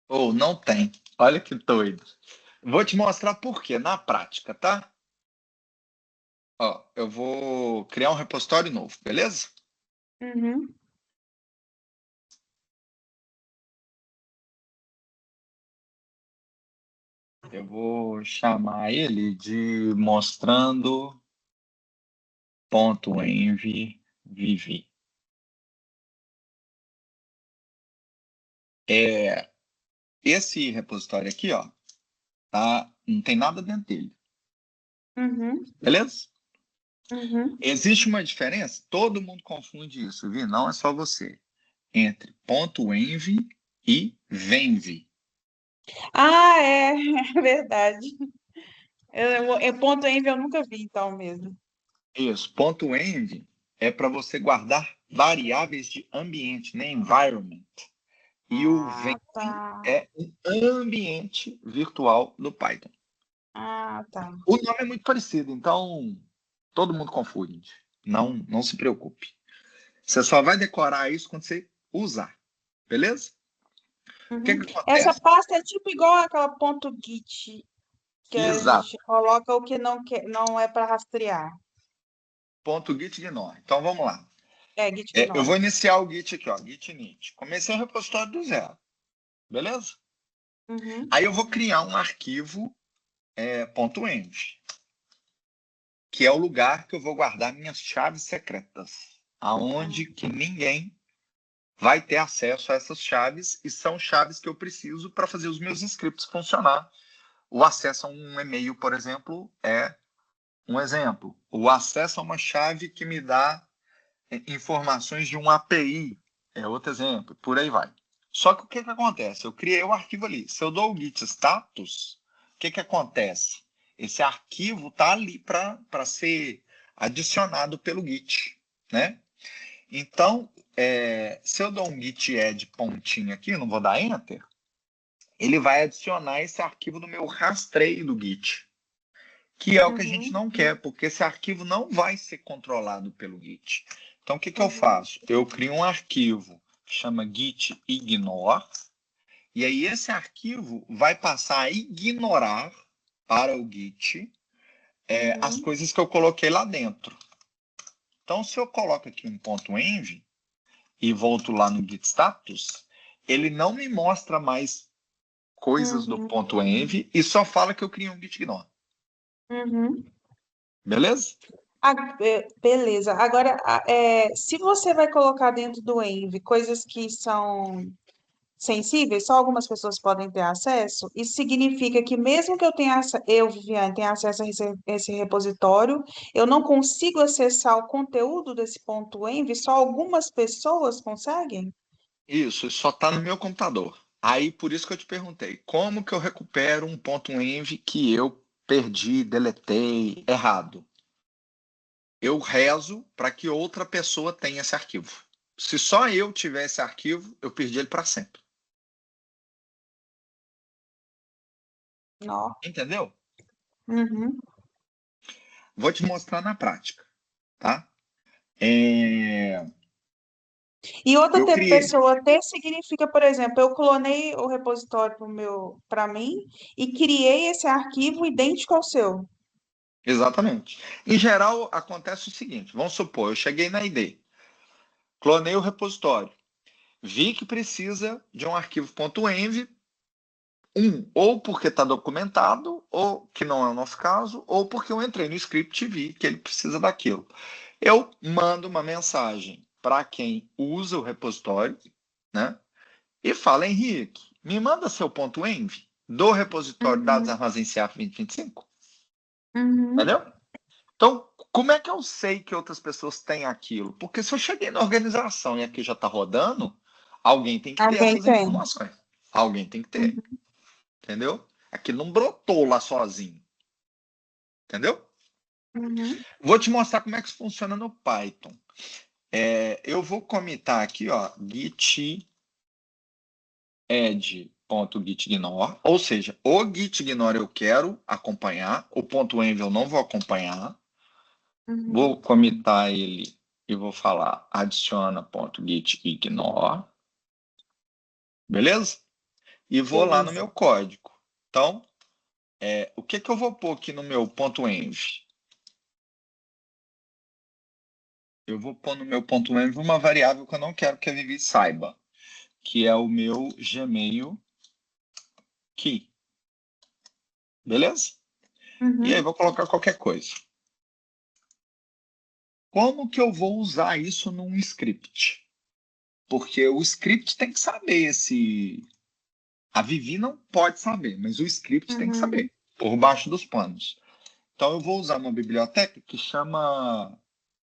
Ou não tem. Olha que doido. Vou te mostrar por quê, na prática, tá? Ó, eu vou criar um repositório novo, beleza? Uhum. Eu vou chamar ele de mostrando.env vivi. Esse repositório aqui, ó, tá? Não tem nada dentro dele, Uhum. beleza? Uhum. Existe uma diferença? Todo mundo confunde isso, viu? Não é só você. Entre .env e venv. Ah, é, é verdade. Ponto envy eu nunca vi, então, mesmo. Isso. .env é para você guardar variáveis de ambiente, né? Environment. E o venv Ah, tá. é um ambiente virtual do Python. Ah, tá. O nome é muito parecido, então todo mundo confunde. Não se preocupe. Você só vai decorar isso quando você usar. Beleza? O que Uhum. que Essa acontece? pasta é tipo igual aquela ponto .git, que a Exato. gente coloca o que não é para rastrear. Ponto Git ignore. Então vamos lá. É, git Eu ignore. vou iniciar o Git aqui, ó. Git init. Comecei o repositório do zero. Beleza? Uhum, Aí eu vou criar um arquivo .env, que é o lugar que eu vou guardar minhas chaves secretas, aonde que ninguém vai ter acesso a essas chaves, e são chaves que eu preciso para fazer os meus scripts funcionar. O acesso a um e-mail, por exemplo, é um exemplo. O acesso a uma chave que me dá informações de um API é outro exemplo. Por aí vai. Só que o que acontece? Eu criei o arquivo ali. Se eu dou o git status, o que acontece? Esse arquivo está ali para ser adicionado pelo Git, né? Então, se eu dou um git add pontinho aqui, não vou dar enter, ele vai adicionar esse arquivo no meu rastreio do Git, que é o que a gente uhum, não quer, porque esse arquivo não vai ser controlado pelo Git. Então, o que eu uhum, faço? Eu crio um arquivo que chama git ignore, e aí esse arquivo vai passar a ignorar para o Git as uhum, coisas que eu coloquei lá dentro. Então, se eu coloco aqui um ponto .env e volto lá no git status, ele não me mostra mais coisas do uhum, ponto .env e só fala que eu criei um git ignore. uhum. Beleza? Beleza. Agora, se você vai colocar dentro do Envy coisas que são sensíveis, só algumas pessoas podem ter acesso, isso significa que mesmo que eu, Viviane, tenha acesso a esse repositório, eu não consigo acessar o conteúdo desse ponto Envy, só algumas pessoas conseguem? Isso só está no meu computador. Aí, por isso que eu te perguntei, como que eu recupero um ponto .env que eu perdi, deletei, errado? Eu rezo para que outra pessoa tenha esse arquivo. Se só eu tiver esse arquivo, eu perdi ele para sempre. Não. Entendeu? Uhum. Vou te mostrar na prática, tá? É, E outra Eu criei. pessoa ter significa, por exemplo, eu clonei o repositório para mim e criei esse arquivo idêntico ao seu. Exatamente. Em geral, acontece o seguinte: vamos supor, eu cheguei na ID, clonei o repositório, vi que precisa de um arquivo .env, ou porque está documentado, ou que não é o nosso caso, ou porque eu entrei no script e vi que ele precisa daquilo. Eu mando uma mensagem para quem usa o repositório, né? E fala, Henrique, me manda seu .env do repositório dados Uhum, armazém CA 2025, uhum. entendeu? Então, como é que eu sei que outras pessoas têm aquilo? Porque se eu cheguei na organização e aqui já está rodando, alguém tem que ter Alguém essas tem. informações. Alguém tem que ter, Uhum, entendeu? Aquilo não brotou lá sozinho, entendeu? uhum, Vou te mostrar como é que isso funciona no Python. Eu vou comitar aqui, ó, git add.gitignore, ou seja, o gitignore eu quero acompanhar, o .env eu não vou acompanhar. uhum. Vou comitar ele e vou falar adiciona.gitignore, beleza? E vou lá no Beleza. meu código. Então, o que eu vou pôr aqui no meu .env? Eu vou pôr no meu .env uma variável que eu não quero que a Vivi saiba, que é o meu Gmail key, beleza? E aí Uhum, vou colocar qualquer coisa. Como que eu vou usar isso num script? Porque o script tem que saber se... A Vivi não pode saber, mas o script tem que uhum, saber, por baixo dos panos. Então eu vou usar uma biblioteca que chama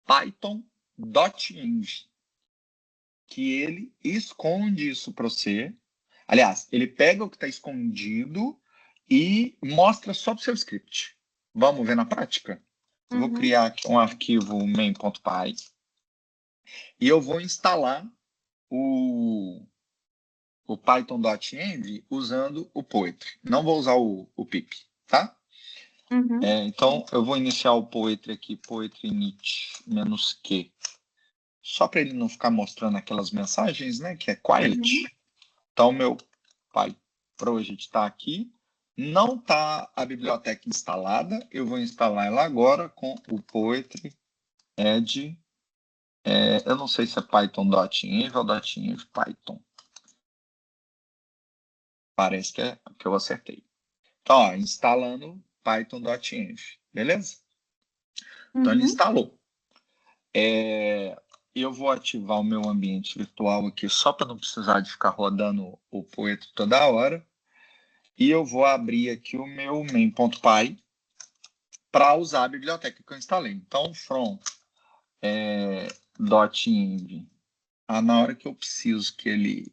python.env, que ele esconde isso para você. Aliás, ele pega o que está escondido e mostra só para o seu script. Vamos ver na prática? Eu vou uhum. criar aqui um arquivo main.py e eu vou instalar o python.env usando o Poetry. Não vou usar o pip, tá? Uhum. Então, eu vou iniciar o poetry aqui, poetry init -q, só para ele não ficar mostrando aquelas mensagens, né, que é quiet. Uhum. Então, meu PyProject está aqui. Não está a biblioteca instalada. Eu vou instalar ela agora com o poetry add. Eu não sei se é python.env ou .env python. Parece que eu acertei. Então, ó, instalando python.env. Beleza? Então, ele Uhum. instalou. Eu vou ativar o meu ambiente virtual aqui só para não precisar de ficar rodando o Poetry toda hora. E eu vou abrir aqui o meu main.py para usar a biblioteca que eu instalei. Então, from .env. Na hora que eu preciso que ele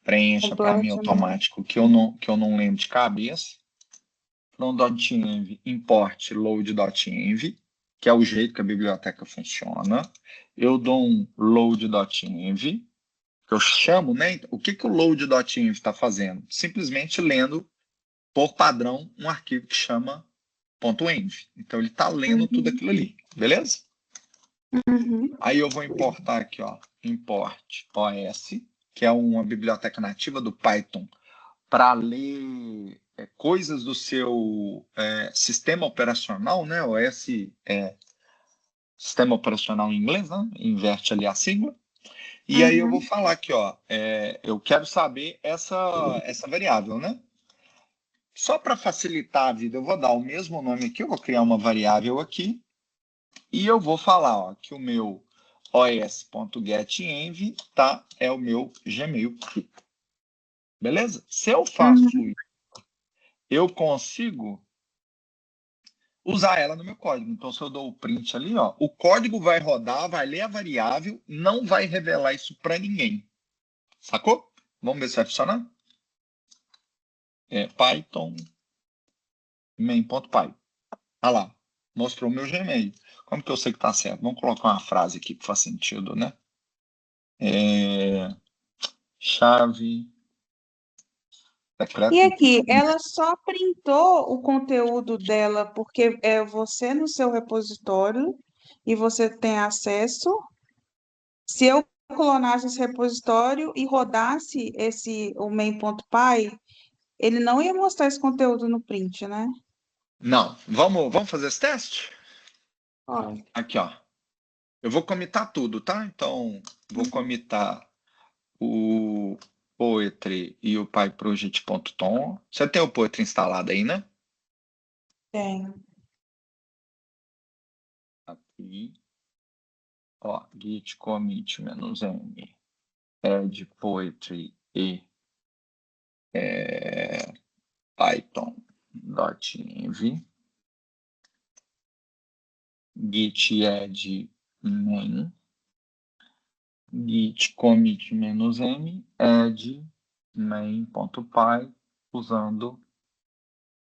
preencha para mim Completo, né? automático, que eu não lembro de cabeça. From .env, import load.env, que é o jeito que a biblioteca funciona. Eu dou um load.env, que eu chamo, né? O que o load.env está fazendo? Simplesmente lendo, por padrão, um arquivo que chama .env. Então, ele está lendo tudo Uhum. aquilo ali, beleza? Uhum. Aí eu vou importar aqui, ó, import OS, que é uma biblioteca nativa do Python para ler coisas do seu sistema operacional, né? OS sistema operacional em inglês, né? Inverte ali a sigla. E aí eu vou Uhum. falar aqui, ó, eu quero saber essa variável, né? Só para facilitar a vida, eu vou dar o mesmo nome aqui, eu vou criar uma variável aqui, e eu vou falar, ó, que o meu os.getEnv, tá, é o meu Gmail. Beleza? Se eu faço Uhum. isso, eu consigo usar ela no meu código. Então, se eu dou o print ali, ó, o código vai rodar, vai ler a variável, não vai revelar isso para ninguém. Sacou? Vamos ver se vai funcionar? Python main.py. Ah lá, mostrou o meu Gmail. Como que eu sei que tá certo? Vamos colocar uma frase aqui que faz sentido, né? Chave E secreta. aqui, ela só printou o conteúdo dela porque é você no seu repositório e você tem acesso. Se eu clonasse esse repositório e rodasse o main.py, ele não ia mostrar esse conteúdo no print, né? Não, vamos fazer esse teste? Ó. Aqui, ó. Eu vou comitar tudo, tá? Então, vou comitar o Poetry e o PyProject.tom. Você tem o Poetry instalado aí, né? Tem. Aqui. Ó, git commit -m, add Poetry e python.env, git add main, git commit -m, add main.py usando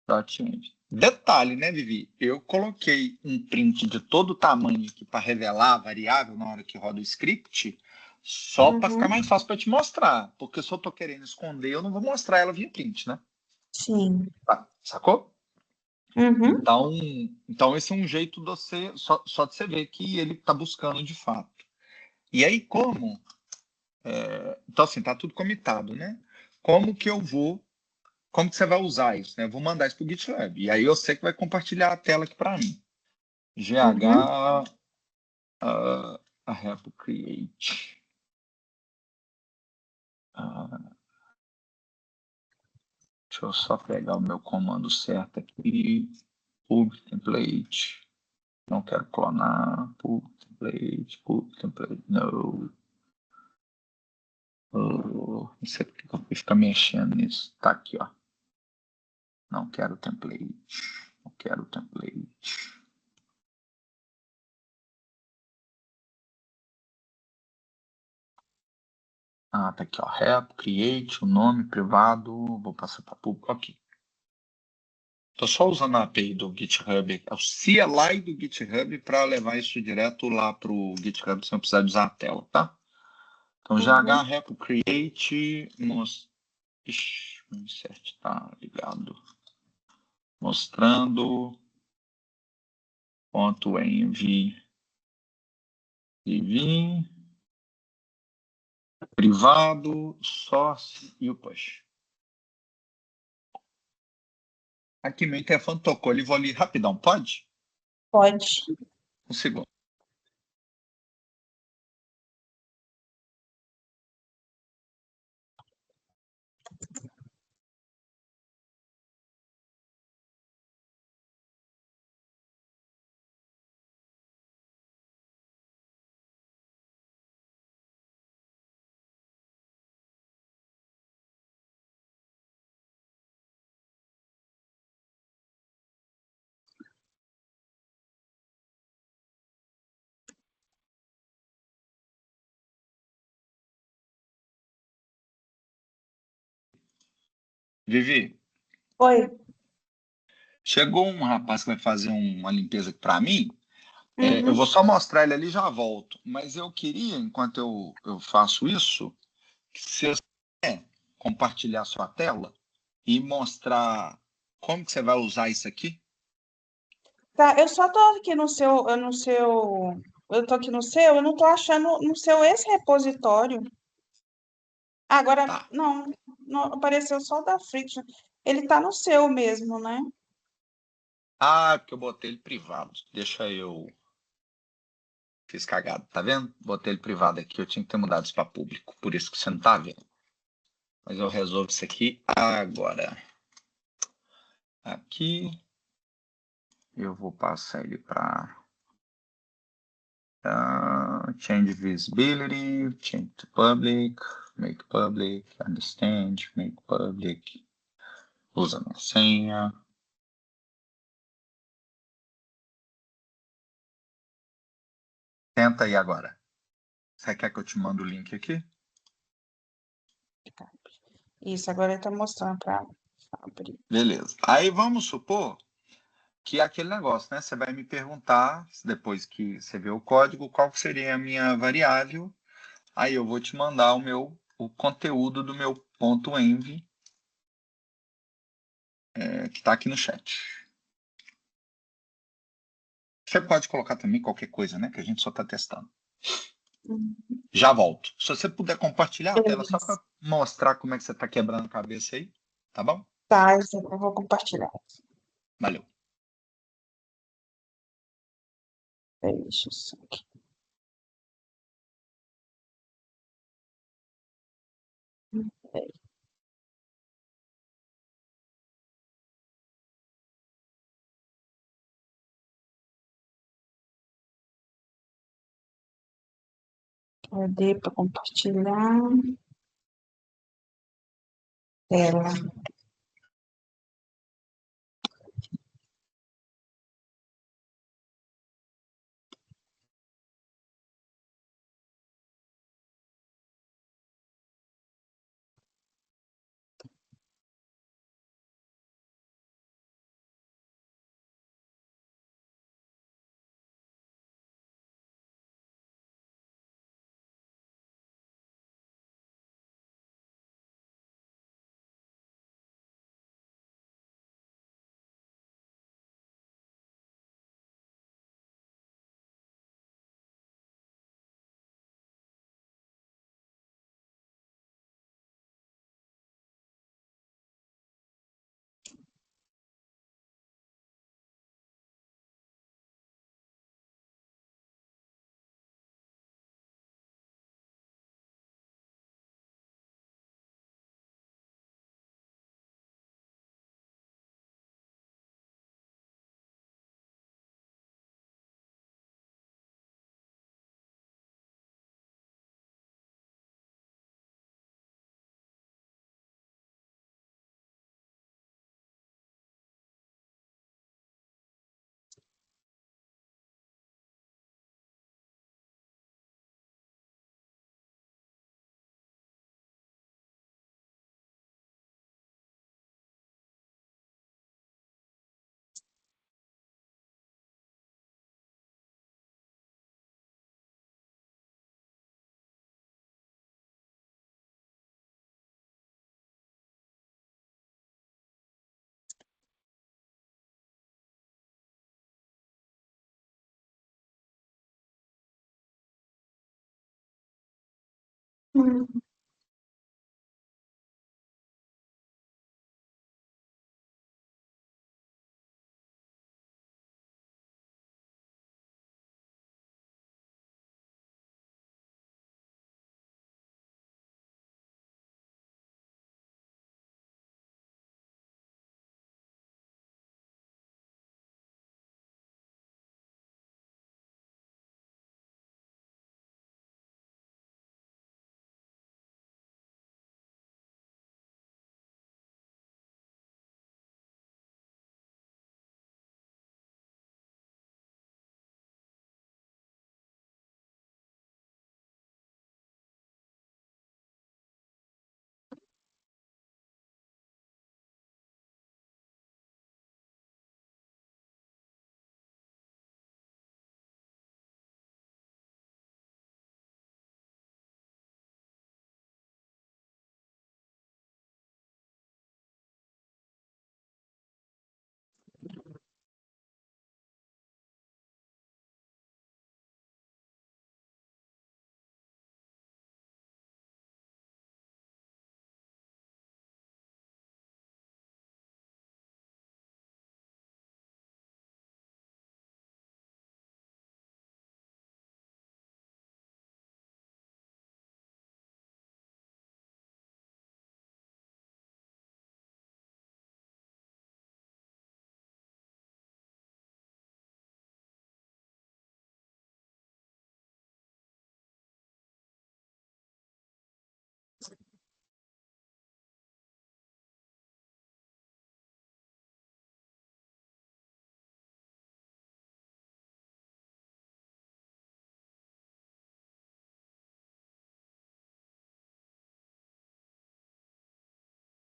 .env. Detalhe, né, Vivi? Eu coloquei um print de todo o tamanho aqui para revelar a variável na hora que roda o script, só para ficar Uhum. mais fácil para te mostrar. Porque se eu estou querendo esconder, eu não vou mostrar ela via print, né? Sim. Tá, sacou? Uhum. Então esse é um jeito de você, só de você ver que ele está buscando de fato. E aí, como? Então, assim, tá tudo comitado, né? Como que eu vou. Como que você vai usar isso? Né? Eu vou mandar isso para o GitHub. E aí eu sei que vai compartilhar a tela aqui para mim. Uhum. GH a repo create. Deixa eu só pegar o meu comando certo aqui. Pub template. Não quero clonar. Pub template, no. Não sei porque eu fui ficar mexendo nisso. Tá aqui, ó. Não quero template. Não quero template. Tá aqui, ó. Repo, create, o nome privado. Vou passar para público aqui. Estou só usando a API do GitHub, o CLI do GitHub, para levar isso direto lá para o GitHub sem precisar usar a tela, tá? Então, Uhum. GH repo create. Ixi, o insert tá ligado. mostrando ponto envy privado, source e o push. Aqui meu interfone tocou, ele vou ali rapidão, pode? Pode. Um segundo. Vivi, Oi. chegou um rapaz que vai fazer uma limpeza aqui para mim. Eu Uhum. vou só mostrar ele ali e já volto. Mas eu queria, enquanto eu faço isso, que se você quer compartilhar sua tela e mostrar como que você vai usar isso aqui. Tá, eu só tô aqui eu tô aqui no seu, eu não tô achando no seu esse repositório. Agora, Tá. não, não apareceu só o da Friction. Ele tá no seu mesmo, né? Ah, porque eu botei ele privado. Deixa eu. Fiz cagado, tá vendo? Botei ele privado aqui. Eu tinha que ter mudado isso para público. Por isso que você não tá vendo. Mas eu resolvo isso aqui agora. Aqui. Eu vou passar ele para change visibility, change to public, make public, understand, make public, usa minha senha. Tenta aí agora. Você quer que eu te mande o link aqui? Isso, agora ele tá mostrando para abrir. Beleza. Aí vamos supor que é aquele negócio, né? Você vai me perguntar, depois que você vê o código, qual seria a minha variável. Aí eu vou te mandar o conteúdo do meu ponto .env, que está aqui no chat. Você pode colocar também qualquer coisa, né? Que a gente só está testando. Uhum. Já volto. Se você puder compartilhar a tela só Beleza. para mostrar como é que você está quebrando a cabeça aí, tá bom? Tá, eu vou compartilhar. Valeu. Deixa eu só aqui. Cadê para compartilhar? Tela. Hum.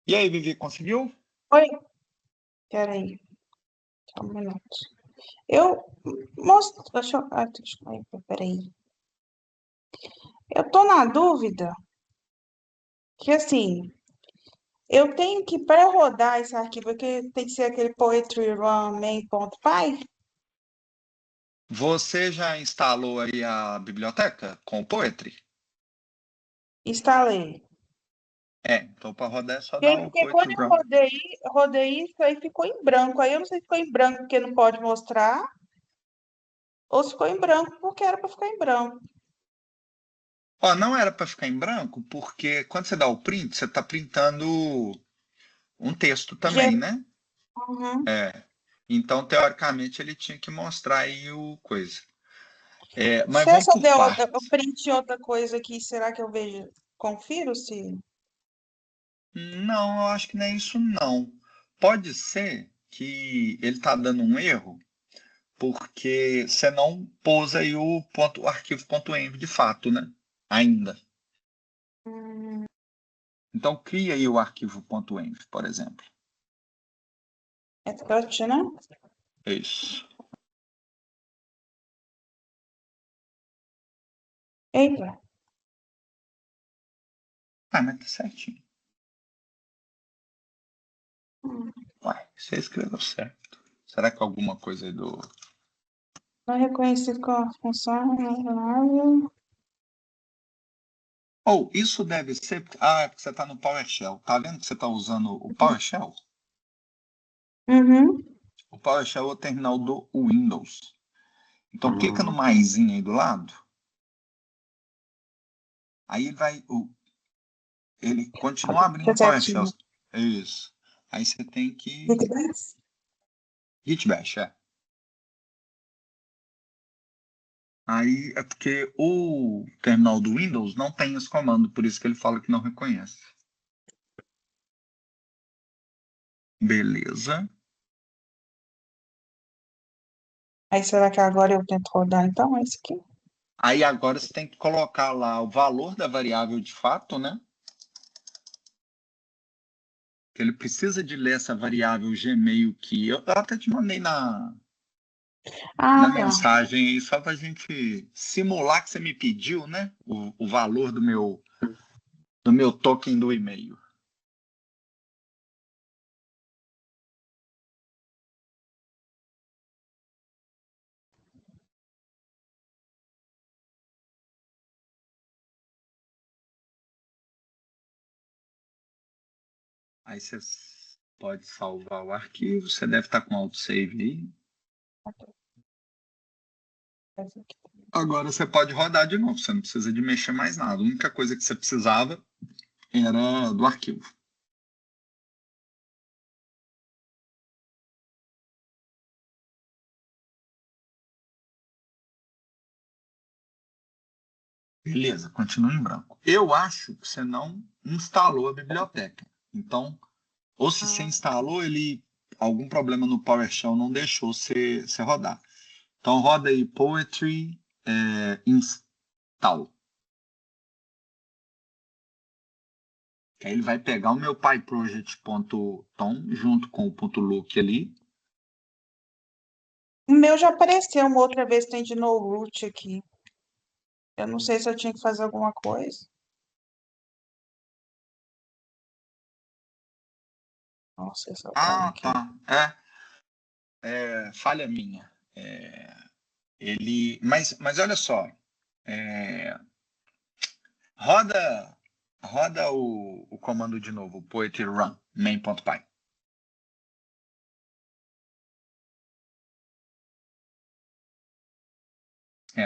E aí, Vivi, conseguiu? Oi, peraí, só um minuto. Eu mostro. Deixa eu. Ai, peraí. Eu tô na dúvida que, assim, eu tenho que pré-rodar esse arquivo aqui, tem que ser aquele poetry run main.py. Você já instalou aí a biblioteca com o Poetry? Instalei. Então para rodar é só dar o Porque quando Poetry eu Run. rodei isso, aí ficou em branco. Aí eu não sei se ficou em branco porque não pode mostrar, ou se ficou em branco porque era para ficar em branco. Ó, não era para ficar em branco, porque quando você dá o print, você está printando um texto também, G... né? Uhum. Então, teoricamente, ele tinha que mostrar aí o coisa. Mas Se vamos eu por der o partes. print de outra coisa aqui, será que eu vejo? Confiro se. Não, eu acho que não é isso, não. Pode ser que ele está dando um erro, porque você não pôs aí o arquivo.env de fato, né? Ainda. Hum, Então, cria aí o arquivo.env, por exemplo. é touch, né? É isso. Eita. Mas tá certinho. Hum, Ué, você escreveu certo. Será que alguma coisa aí do. Não é reconhecido com a função razoável. Ou isso deve ser. É porque você está no PowerShell. Tá vendo que você está usando o PowerShell? Uhum. O PowerShell é o terminal do Windows. Então, clica no maisinho aí do lado. Aí ele vai. Ele continua abrindo Tá o PowerShell. certinho. É isso. Aí você tem que. Git. Git Bash, é. Aí é porque o terminal do Windows não tem esse comando, por isso que ele fala que não reconhece. Beleza. Aí será que agora eu tento rodar então? É esse aqui? Aí agora você tem que colocar lá o valor da variável de fato, né? Que ele precisa de ler essa variável Gmail que eu até te mandei na Ah, tá. mensagem aí, só para a gente simular que você me pediu, né? O valor do meu token do e-mail. Aí você pode salvar o arquivo. Você deve estar com autosave aí. Essa aqui. Agora você pode rodar de novo. Você não precisa de mexer mais nada. A única coisa que você precisava era do arquivo. Beleza, continua em branco. Eu acho que você não instalou a biblioteca. Então, ou se você instalou, algum problema no PowerShell não deixou você rodar. Então, roda aí Poetry install. Que aí ele vai pegar o meu PyProject.tom junto com o .look ali. O meu já apareceu uma outra vez, tem de no root aqui. Eu não sei se eu tinha que fazer alguma coisa. Nossa, essa tá aqui. Tá. Falha minha. Mas olha só. Roda o comando de novo, poetry run main.py.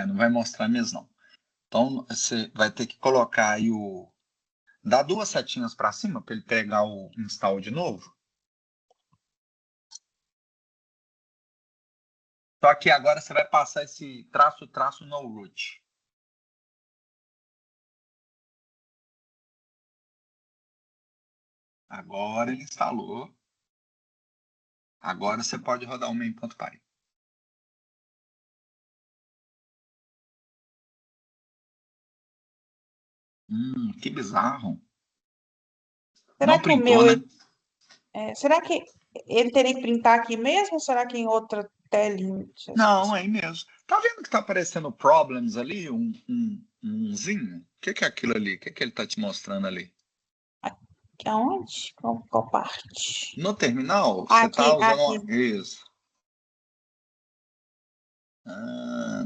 Não vai mostrar mesmo não. Então você vai ter que colocar aí dá 2 setinhas para cima para ele pegar o install de novo. Só que agora você vai passar esse traço no root. Agora ele instalou. Agora você pode rodar o main.py. Que bizarro. Será Não que o printou, meu, né? será que ele teria que printar aqui mesmo ou será que em outra telinha? Não, aí mesmo. Tá vendo que tá aparecendo problems ali? Umzinho? O que é aquilo ali? O que ele tá te mostrando ali? Aqui aonde? Qual parte? No terminal, você tá usando Aqui. isso.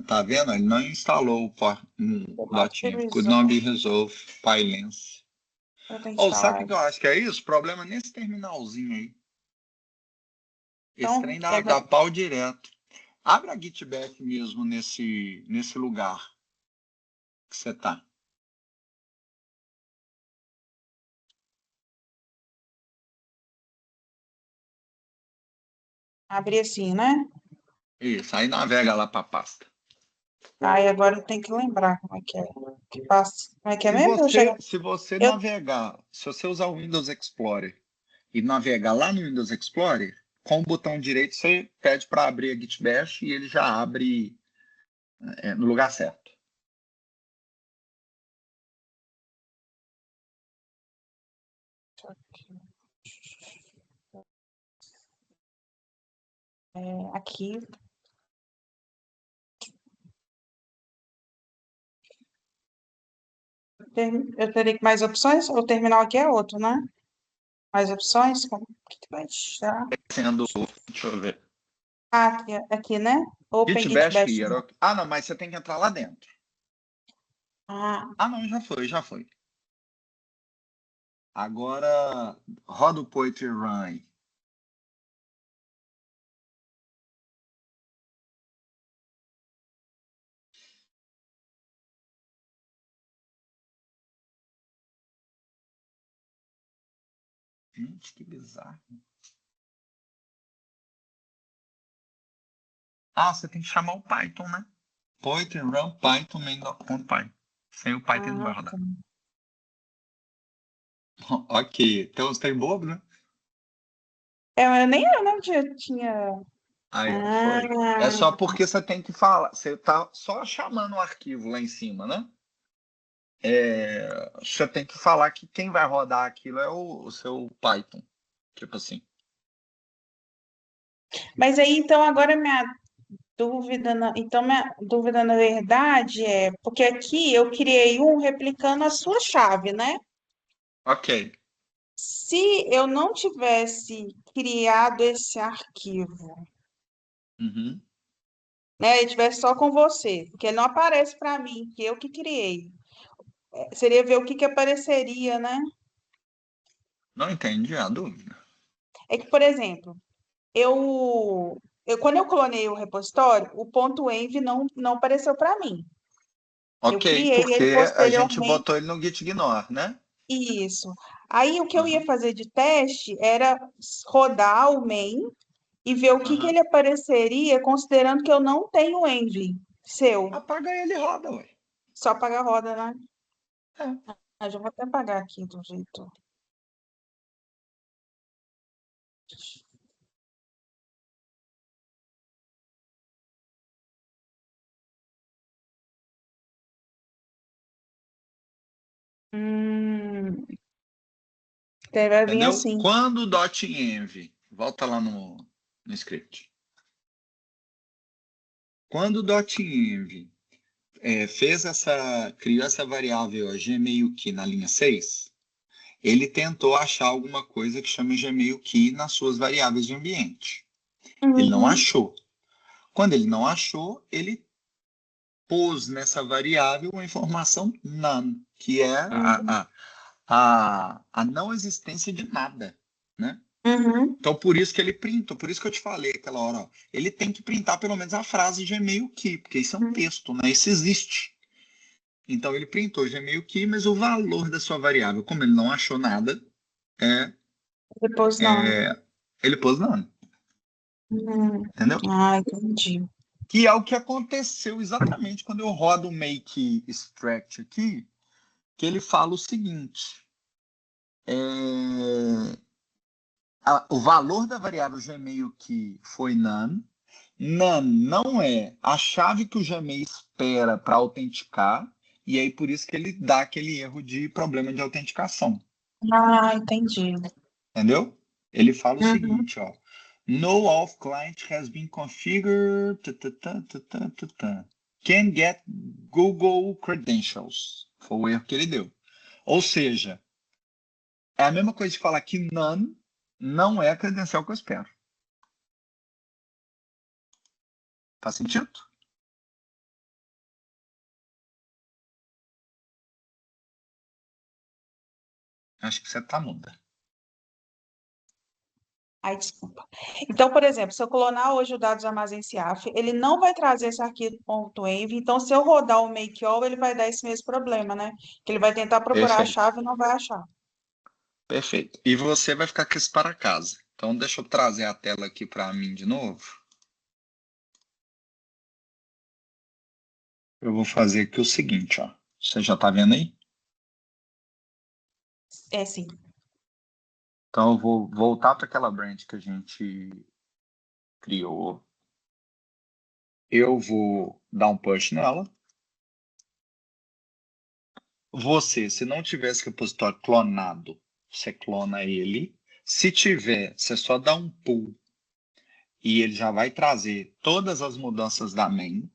Tá vendo? Ele não instalou o dotinho. Could not be resolved. PyLens. Eu tenho que Ou sabe o instalar. que eu acho que é isso? Problema nesse terminalzinho aí. Esse Então, trem dá pau direto. Abre a GitBack mesmo nesse lugar que você tá. abrir assim, né? Isso, aí navega lá para a pasta. Aí agora eu tenho que lembrar como é que é. Que passa. Como é que é Se mesmo? você, se você Eu... navegar, se você usar o Windows Explorer e navegar lá no Windows Explorer, com o botão direito você pede para abrir a Git Bash e ele já abre no lugar certo. Aqui. Eu teria mais opções? O terminal aqui é outro, né? Mais opções? Como que vai deixar? Deixa eu ver. Aqui, né? Open Git Git Bash Bash. Hero. Não, mas você tem que entrar lá dentro. Não, já foi. Agora, roda o Poetry Run aí. Gente, que bizarro. Você tem que chamar o Python, né? Poetry Run Python main.py. Sem o Python não vai rodar. Tá. Ok. Então você tem bobo, né? Eu nem eu tinha. Aí, foi. É só porque você tem que falar. Você tá só chamando o arquivo lá em cima, né? Você tem que falar que quem vai rodar aquilo é o seu Python. Tipo assim. Mas aí, então, agora minha dúvida na verdade é, porque aqui eu criei um replicando a sua chave, né? Ok. Se eu não tivesse criado esse arquivo, Uhum. né, e tivesse só com você, porque ele não aparece para mim, que eu que criei, seria ver o que que apareceria, né? Não entendi a dúvida. É que, por exemplo, quando eu clonei o repositório, o ponto .env não apareceu para mim. Eu Ok, criei ele porque a gente posteriormente. botou ele no git ignore, né? Isso. Aí o que eu ia Aham, fazer de teste era rodar o main e ver o que aham. ele apareceria, considerando que eu não tenho env seu. Apaga ele e roda, ué. Só apagar a roda, né? É. Ah, já vou até apagar aqui do jeito. Hum, vai vir Entendeu? assim. Quando o .env, volta lá no script. Quando o .env criou essa variável Gmail key na linha 6, ele tentou achar alguma coisa que chama Gmail key nas suas variáveis de ambiente. Ele não Uhum, achou. Quando ele não achou, ele pôs nessa variável a informação none, que é uhum, a não existência de nada, né? uhum, Então, por isso que ele printou, por isso que eu te falei aquela hora, ó, ele tem que printar pelo menos a frase Gmail key, porque isso é um uhum. texto, né? Isso existe. Então, ele printou Gmail key, mas o valor da sua variável, como ele não achou nada, é, Depois não. é ele pôs none, Uhum. entendeu? Ah, entendi. Que é o que aconteceu exatamente quando eu rodo o make extract aqui, que ele fala o seguinte, é, o valor da variável Gmail que foi none. None não é a chave que o Gmail espera para autenticar, e aí por isso que ele dá aquele erro de problema de autenticação. Ah, entendi. Entendeu? Ele fala o Uhum. seguinte, ó. No auth client has been configured. Can get Google credentials. Foi o erro que ele deu. Ou seja, é a mesma coisa de falar que none não é a credencial que eu espero. Faz sentido? Acho que você tá muda. Ai, desculpa. Então, por exemplo, se eu clonar hoje o dados armazém CIAF, ele não vai trazer esse arquivo .env. Então, se eu rodar o make all, ele vai dar esse mesmo problema, né? Que ele vai tentar procurar a Perfeito. chave e não vai achar. Perfeito. E você vai ficar com isso para casa. Então, deixa eu trazer a tela aqui para mim de novo. Eu vou fazer aqui o seguinte, ó. Você já está vendo aí? É sim. Então, eu vou voltar para aquela branch que a gente criou. Eu vou dar um push nela. Você, se não tiver esse repositório clonado, você clona ele. Se tiver, você só dá um pull e ele já vai trazer todas as mudanças da main.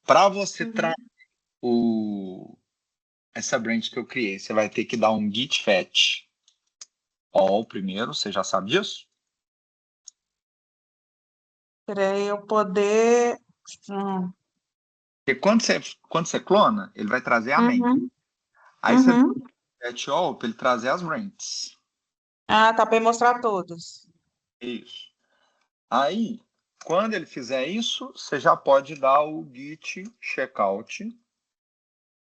Para você Uhum. essa branch que eu criei, você vai ter que dar um git fetch all primeiro, você já sabe disso? Para eu poder. Hum. Porque quando você clona, ele vai trazer a main. Uhum. Aí você dá Uhum. um fetch all para ele trazer as branches. Ah, tá, para mostrar todos. Isso. Aí, quando ele fizer isso, você já pode dar o git checkout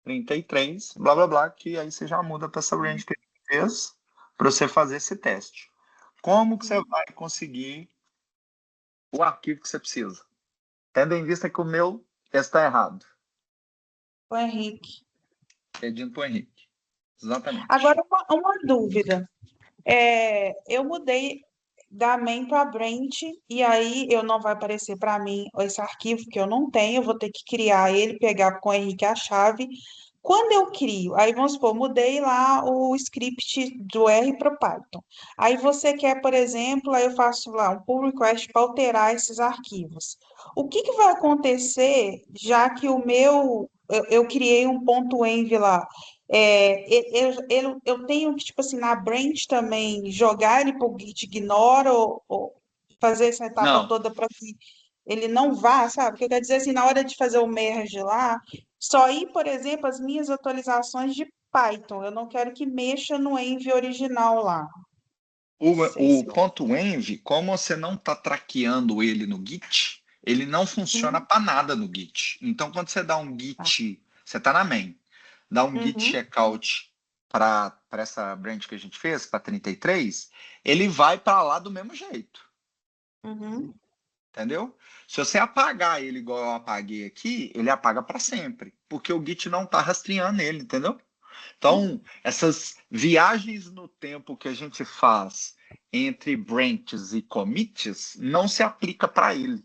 33, blá blá blá, que aí você já muda para essa range que ele fez para você fazer esse teste. Como que você vai conseguir o arquivo que você precisa? Tendo em vista que o meu está errado. O Henrique. Pedindo para o Henrique. Exatamente. Agora, uma dúvida. Eu mudei da main para Brent e aí eu não vai aparecer para mim esse arquivo que eu não tenho, eu vou ter que criar ele, pegar com o Henrique a chave. Quando eu crio, aí vamos supor, mudei lá o script do R para o Python. Aí você quer, por exemplo, aí eu faço lá um pull request para alterar esses arquivos. O que que vai acontecer, já que eu criei um ponto .env lá? Eu tenho que, tipo assim, na branch também, jogar ele para o Git ignore ou fazer essa etapa Não, toda para que ele não vá, sabe? O que eu quero dizer assim, na hora de fazer o merge lá, só ir, por exemplo, as minhas atualizações de Python. Eu não quero que mexa no env original lá. Sei, O sei. ponto .env, como você não está traqueando ele no Git, ele não funciona para nada no Git. Então, quando você dá um Tá. Git, você está na main, dá um Git Uhum, checkout para essa branch que a gente fez, para 33, ele vai para lá do mesmo jeito. uhum, Entendeu? Se você apagar ele igual eu apaguei aqui, ele apaga para sempre, porque o Git não está rastreando ele, entendeu? Então, essas viagens no tempo que a gente faz entre branches e commits não se aplica para ele.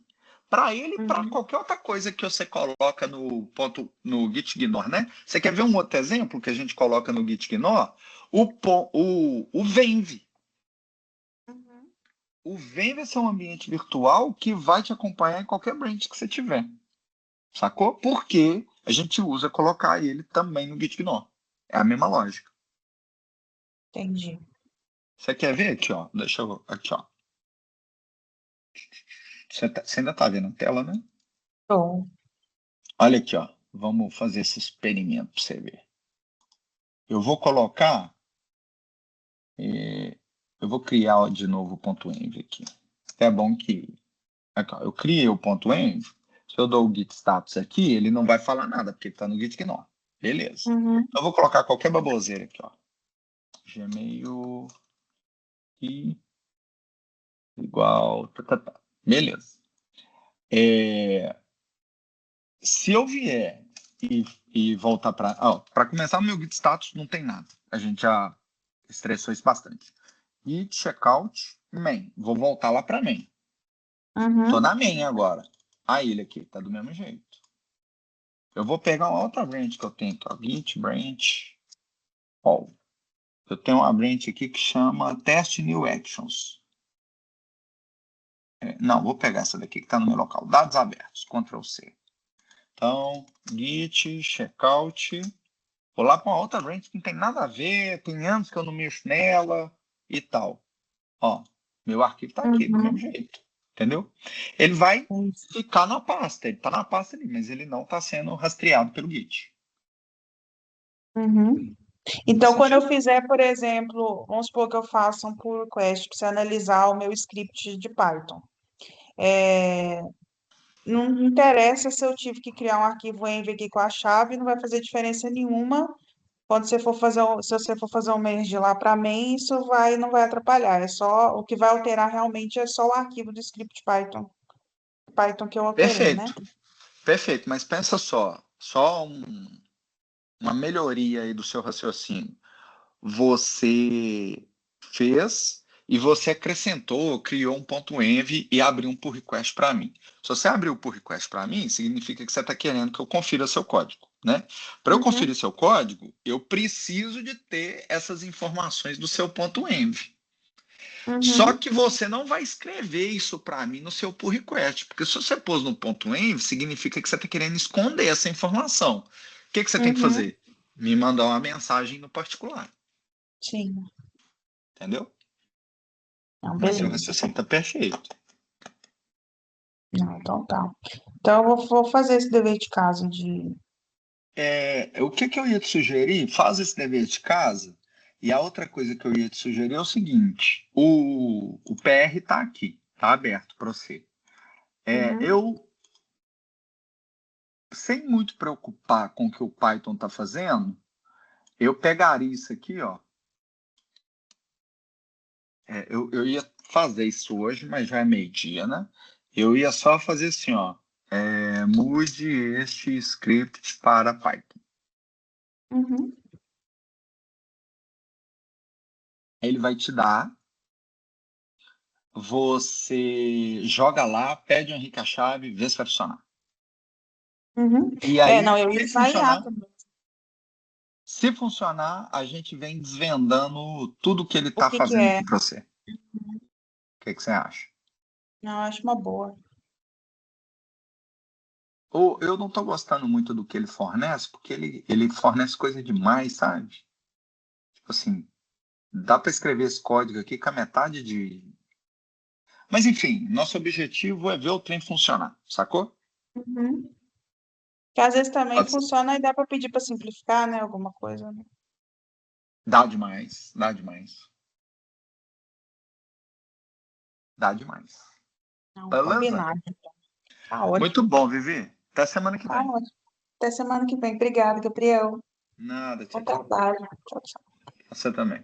Para ele, para uhum. qualquer outra coisa que você coloca no ponto no git ignore, né? Você quer ver um outro exemplo que a gente coloca no git ignore? O Venv. Uhum. O Venv é um ambiente virtual que vai te acompanhar em qualquer branch que você tiver. Sacou? Porque a gente usa colocar ele também no git ignore. É a mesma lógica. Entendi. Você quer ver aqui, ó? Deixa eu. Aqui, ó. Você ainda tá vendo a tela, né? Bom. Olha aqui, ó. Vamos fazer esse experimento para você ver. Eu vou colocar. Eu vou criar de novo o ponto .env aqui. É bom que. Aqui, ó, eu criei o ponto .env. Se eu dou o git status aqui, ele não vai falar nada, porque ele está no git ignore. Beleza. Uhum. Então, eu vou colocar qualquer baboseira aqui, ó. Gmail e igual. Tá, tá, tá. Beleza. Se eu vier e voltar para começar, o meu git status não tem nada. A gente já estressou isso bastante. Git checkout main. Vou voltar lá para main. Tô Uhum. na main agora. A ilha aqui tá do mesmo jeito. Eu vou pegar uma outra branch que eu tenho aqui, ó. Git branch. Ó, eu tenho uma branch aqui que chama test new actions. Não, vou pegar essa daqui que está no meu local. Dados abertos. Ctrl C. Então, git checkout. Vou lá para uma outra branch que não tem nada a ver, tem anos que eu não mexo nela e tal. Ó, meu arquivo está aqui, do mesmo Uhum. jeito. Entendeu? Ele vai Entendi. ficar na pasta, ele está na pasta ali, mas ele não está sendo rastreado pelo Git. Uhum. Faz Então, quando eu sentido? fizer, por exemplo, vamos supor que eu faça um pull request para você analisar o meu script de Python. É, não interessa se eu tive que criar um arquivo env aqui com a chave, não vai fazer diferença nenhuma. Quando você for fazer, se você for fazer um merge lá para main, isso não vai atrapalhar. É só o que vai alterar realmente é só o arquivo do script Python que eu alterei, né? Perfeito, perfeito. Mas pensa só uma melhoria aí do seu raciocínio. Você fez e você acrescentou, criou um ponto .env e abriu um pull request para mim. Se você abriu o pull request para mim, significa que você está querendo que eu confira seu código, né? Para eu Uhum, conferir seu código, eu preciso de ter essas informações do seu ponto .env. Só uhum, que você não vai escrever isso para mim no seu pull request, porque se você pôs no ponto .env, significa que você está querendo esconder essa informação. O que você tem que uhum. fazer? Me mandar uma mensagem no particular, Sim, entendeu? não, Mas seu beleza. raciocínio está perfeito. Não, então tá. Então eu vou fazer esse dever de casa de. O que que eu ia te sugerir? Faz esse dever de casa. E a outra coisa que eu ia te sugerir é o seguinte: o PR está aqui, está aberto para você. Uhum, Eu, sem muito preocupar com o que o Python está fazendo, eu pegaria isso aqui, ó. Eu ia fazer isso hoje, mas já é meio-dia, né? Eu ia só fazer assim, ó. Mude este script para Python. uhum, Aí ele vai te dar. Você joga lá, pede o Henrique a chave, vê se vai funcionar. uhum. E É, aí, não, eu ia ensaiar também. se funcionar, a gente vem desvendando tudo que ele O está que que fazendo é? aqui para você. O que você acha? Não, eu acho uma boa. Ou eu não estou gostando muito do que ele fornece, porque ele fornece coisa demais, sabe? Tipo assim, dá para escrever esse código aqui com a metade de. Mas enfim, nosso objetivo é ver o trem funcionar, sacou? Uhum. Que às vezes também Pode ser. funciona e dá para pedir para simplificar, né? Alguma coisa, né? Dá demais, dá demais. Dá demais. Não, Beleza? combinado. Tá ótimo. Muito bom, Vivi. Até semana que Tá vem. ótimo. Até semana que vem. Obrigada, Gabriel. Nada, Bom tchau, tchau. trabalho. Tchau, tchau. Você também.